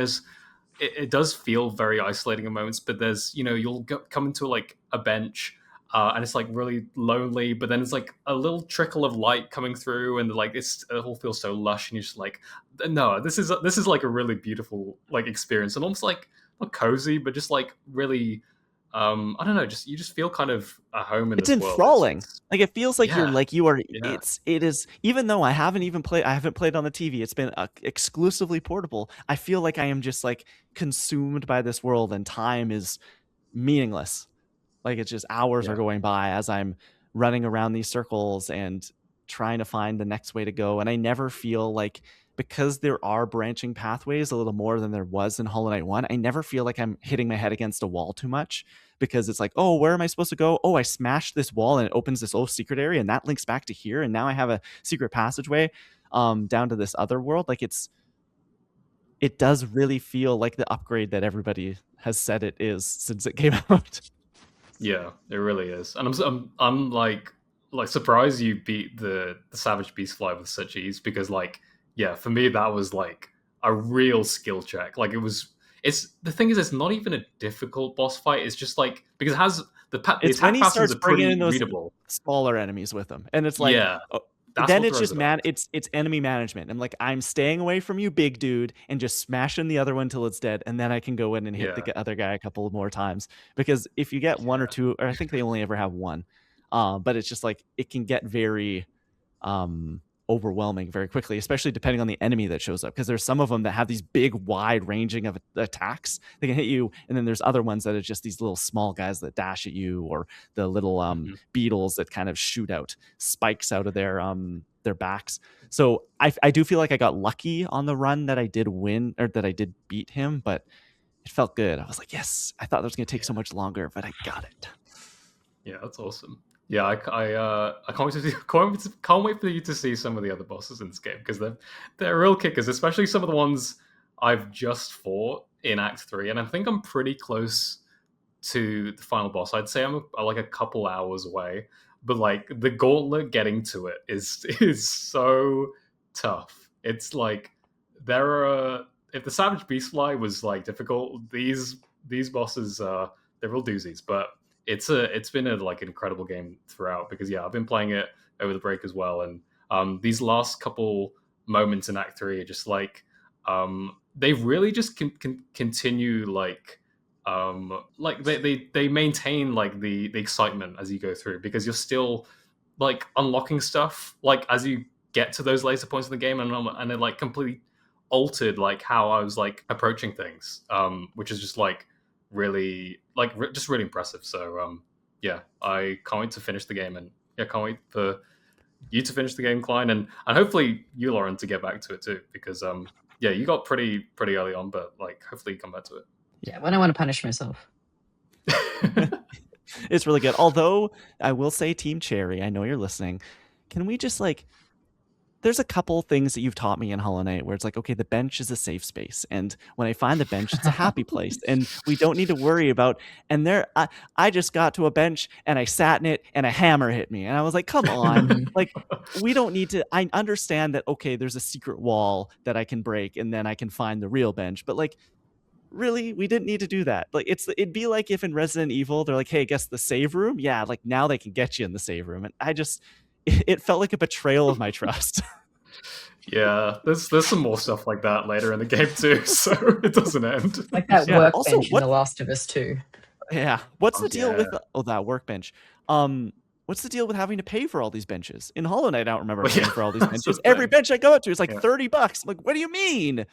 B: it does feel very isolating in moments, but there's you'll come into like a bench. And it's like really lonely, but then it's like a little trickle of light coming through, and like it all feels so lush, and you're just like, no, this is like a really beautiful like experience, and almost like not cozy, but just like really, I don't know, just you just feel kind of at home in
A: It's
B: this world. It's,
A: enthralling.
B: it's
A: Like it feels like you're
B: yeah,
A: like you are.
B: yeah,
A: It is, even though I haven't played on the TV. It's been exclusively portable. I feel like I am just like consumed by this world, and time is meaningless. Like it's just hours are
B: yeah,
A: going by as I'm running around these circles and trying to find the next way to go. And I never feel like, because there are branching pathways a little more than there was in Hollow Knight 1, I never feel like I'm hitting my head against a wall too much because it's like, oh, where am I supposed to go? Oh, I smashed this wall and it opens this old secret area and that links back to here. And now I have a secret passageway down to this other world. Like it does really feel like the upgrade that everybody has said it is since it came out.
B: yeah. It really is, and I'm like surprised you beat the Savage Beast Fly with such ease because like yeah, for me that was like a real skill check. Like it was. It's the thing is, it's not even a difficult boss fight. It's just like because it has the
A: It's when
B: attack
A: he
B: patterns
A: starts
B: are
A: bringing in
B: pretty
A: those
B: readable.
A: smaller enemies with him, and it's like,
B: Yeah,
A: oh,
B: that's
A: then
B: what
A: it's
B: throws
A: just
B: it off.
A: it's enemy management. I'm like, I'm staying away from you, big dude, and just smashing the other one till it's dead, and then I can go in and hit
B: Yeah,
A: the other guy a couple more times. Because if you get one or
B: yeah,
A: two, or I think they only ever have one, but it's just like it can get very overwhelming very quickly, especially depending on the enemy that shows up. Because there's some of them that have these big, wide ranging of attacks. They can hit you, and then there's other ones that are just these little small guys that dash at you, or the little
B: hmm
A: beetles that kind of shoot out spikes out of their backs. So I do feel like I got lucky on the run that I did win or that I did beat him, but it felt good. I was like, yes, I thought that was going to take so
B: yeah,
A: much longer, but I got it.
B: yeah. That's awesome. Yeah, I can't wait to see, can't wait for you to see some of the other bosses in this game because they're real kickers, especially some of the ones I've just fought in Act 3, and I think I'm pretty close to the final boss. I'd say I'm like a couple hours away, but like the gauntlet getting to it is is so tough. It's like there are if the Savage Beastfly was like difficult, these bosses they're real doozies. But it's been a like incredible game throughout because yeah, I've been playing it over the break as well, and these last couple moments in Act 3 are just like they really just continue like they maintain like the excitement as you go through because you're still like unlocking stuff like as you get to those later points in the game, and it like completely altered like how I was like approaching things, which is just like really like just really impressive. So yeah, I can't wait to finish the game, and yeah, can't wait for you to finish the game, Klein, and hopefully you, Lauren, to get back to it too because yeah, you got pretty early on, but like hopefully you come back to
C: Yeah, when I want to punish myself.
B: it.
A: It's really good. Although I will say, Team Cherry, I know you're listening. Can we just like there's a couple things that you've taught me in Hollow Knight where it's like, okay, the bench is a safe space, and when I find the bench, it's a happy place, and we don't need to worry about. And I just got to a bench and I sat in it, and a hammer hit me, and I was like, come on,
C: Mhm.
A: like we don't need to. I understand that, okay, there's a secret wall that I can break, and then I can find the real bench, but like, really, we didn't need to do that. Like, it'd be like if in Resident Evil they're like, hey, guess the save room. Yeah, like now they can get you in the save room, and I just it felt like a betrayal of my trust.
B: Yeah, there's some more stuff like that later in the game too, so it doesn't end.
C: Like that
A: Yeah. Also,
C: workbench in The Last of Us 2.
A: yeah, what's
B: Oh,
A: the deal
B: yeah.
A: with that workbench? What's the deal with having to pay for all these benches? In Hollow Knight, I don't remember paying for all these
B: That's the
A: benches. Every
B: thing.
A: bench I go up to is like
B: Yeah.
A: $30. Like, what do you mean?
B: That's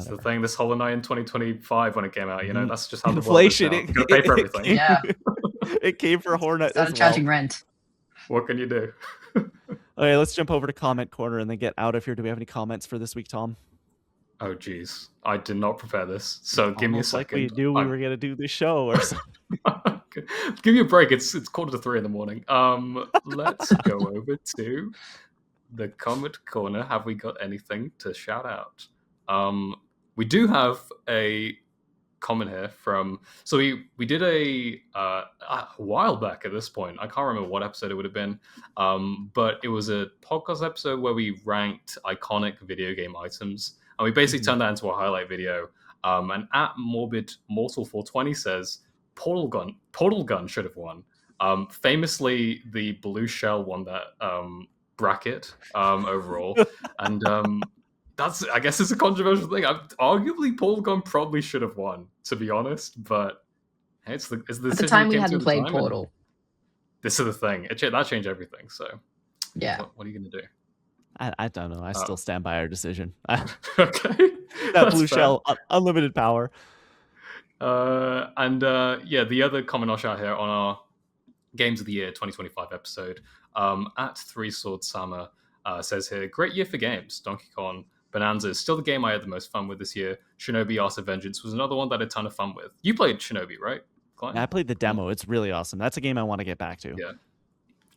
B: the
A: Whatever.
B: thing. This Hollow Knight in 2025 when it came out,
A: Mhm.
B: that's just how
A: Inflation.
B: the world is now. You gotta pay for everything.
A: Came,
C: Yeah.
A: it came for Hornet
C: Started
A: as well.
C: charging rent.
B: What can you do?
A: Okay, let's jump over to comment corner and then get out of here. Do we have any comments for this week, Tom?
B: Oh, geez. I did not prepare this, so give me a
A: Almost like
B: second.
A: we knew we were gonna do this show or something.
B: Give me a break. It's 2:45 in the morning. Let's go over to the comment corner. Have we got anything to shout out? We do have a comment here from. So we did a while back at this point. I can't remember what episode it would have been, but it was a podcast episode where we ranked iconic video game items, and we basically turned that into a highlight video. And at Morbid Mortal 420 says Portal Gun should have won. Famously, the blue shell won that bracket overall, and I guess it's a controversial thing. Arguably, Portal Gun probably should have won, to be honest. But hey, it's the
C: At
B: decision
C: the time,
B: we
C: we
B: came to
C: hadn't
B: at the
C: played
B: time, and
C: Portal.
B: this is the thing. That changed everything. So
C: Yeah.
B: what are you gonna do?
A: I don't know. I still stand by our decision.
B: Okay,
A: That
B: that's
A: blue
B: fair.
A: shell, unlimited power.
B: Yeah, the other comment I'll shout here on our Games of the Year 2025 episode, at Three Sword Summer says here, great year for games. Donkey Kong Bonanza is still the game I had the most fun with this year. Shinobi Art of Vengeance was another one that I had a ton of fun with. You played Shinobi, right, Klein?
A: Yeah, I played the demo. It's really awesome. That's a game I want to get back to.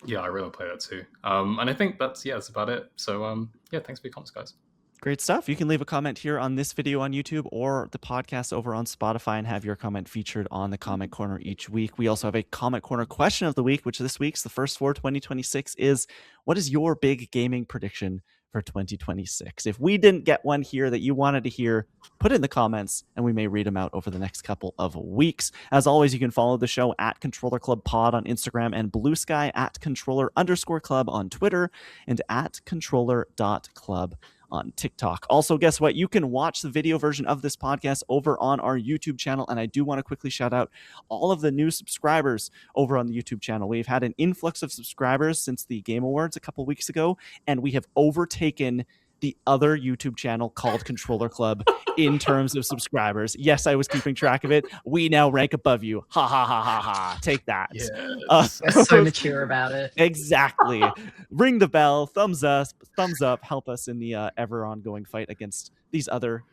B: Yeah, I really play that too. And I think that's about it. So yeah, thanks for your comments, guys.
A: Great stuff. You can leave a comment here on this video on YouTube or the podcast over on Spotify and have your comment featured on the comment corner each week. We also have a comment corner question of the week, which this week's the first for 2026 is, what is your big gaming prediction for 2026? If we didn't get one here that you wanted to hear, put in the comments and we may read them out over the next couple of weeks. As always, you can follow the show at Controller Club Pod on Instagram and Blue Sky at Controller_Club on Twitter and at Controller.club on TikTok. Also, guess what? You can watch the video version of this podcast over on our YouTube channel. And I do want to quickly shout out all of the new subscribers over on the YouTube channel. We've had an influx of subscribers since the Game Awards a couple weeks ago, and we have overtaken the other YouTube channel called Controller Club in terms of subscribers. Yes, I was keeping track of it. We now rank above you. Ha ha ha ha ha. Take that.
B: Yes.
C: We're so mature about it.
A: Exactly. Ring the bell, thumbs up, help us in the ever ongoing fight against these other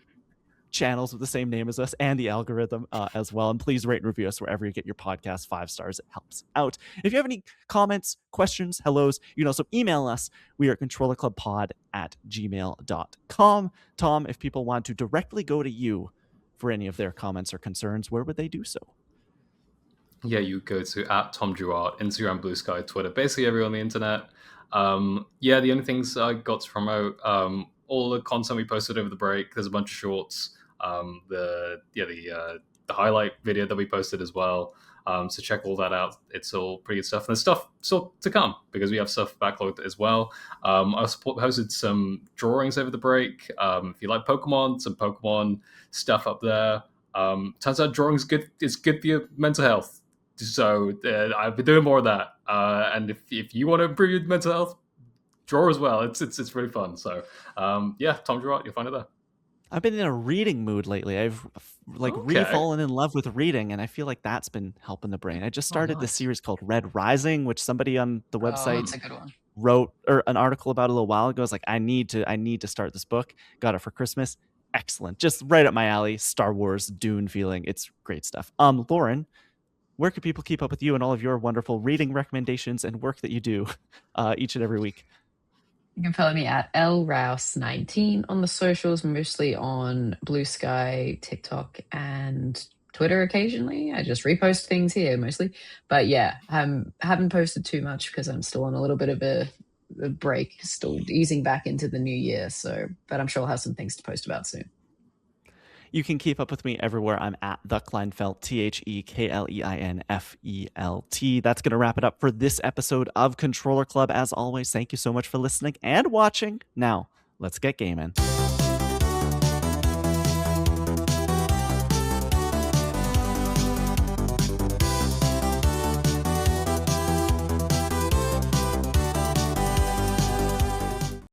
A: channels with the same name as us and the algorithm as well. And please rate and review us wherever you get your podcast. 5 stars. It helps out. If you have any comments, questions, hellos, you can also email us. We are controllerclubpod@gmail.com. Tom, if people want to directly go to you for any of their comments or concerns, where would they do so?
B: Yeah, you go to at Tom Duart, Instagram, Blue Sky, Twitter, basically everywhere on the internet. Yeah, the only things I got to promote, all the content we posted over the break. There's a bunch of shorts. The highlight video that we posted as well. So check all that out. It's all pretty good stuff. And there's stuff still to come because we have stuff backlogged as well. I also posted some drawings over the break. If you like Pokemon, some Pokemon stuff up there. Turns out drawing's good. It's good for your mental health. So I've been doing more of that. And if you want to improve your mental health, draw as well. It's really fun. So yeah, Tom Duart, you'll find it there.
A: I've been in a reading mood lately. I've really fallen in love with reading, and I feel like that's been helping the brain. I just started this series called Red Rising, which somebody on the website
C: That's a good one.
A: wrote or an article about a little while ago. I was like, I need to start this book. Got it for Christmas. Excellent. Just right up my alley. Star Wars Dune feeling. It's great stuff. Lauren, where can people keep up with you and all of your wonderful reading recommendations and work that you do each and every week?
C: You can follow me at lrouse19 on the socials, mostly on Blue Sky, TikTok, and Twitter occasionally. I just repost things here mostly. But yeah, haven't posted too much because I'm still on a little bit of a break, still easing back into the new year. So, but I'm sure I'll have some things to post about soon.
A: You can keep up with me everywhere. I'm at the Kleinfelt, TheKleinFelt. That's going to wrap it up for this episode of Controller Club. As always, thank you so much for listening and watching. Now, let's get gaming.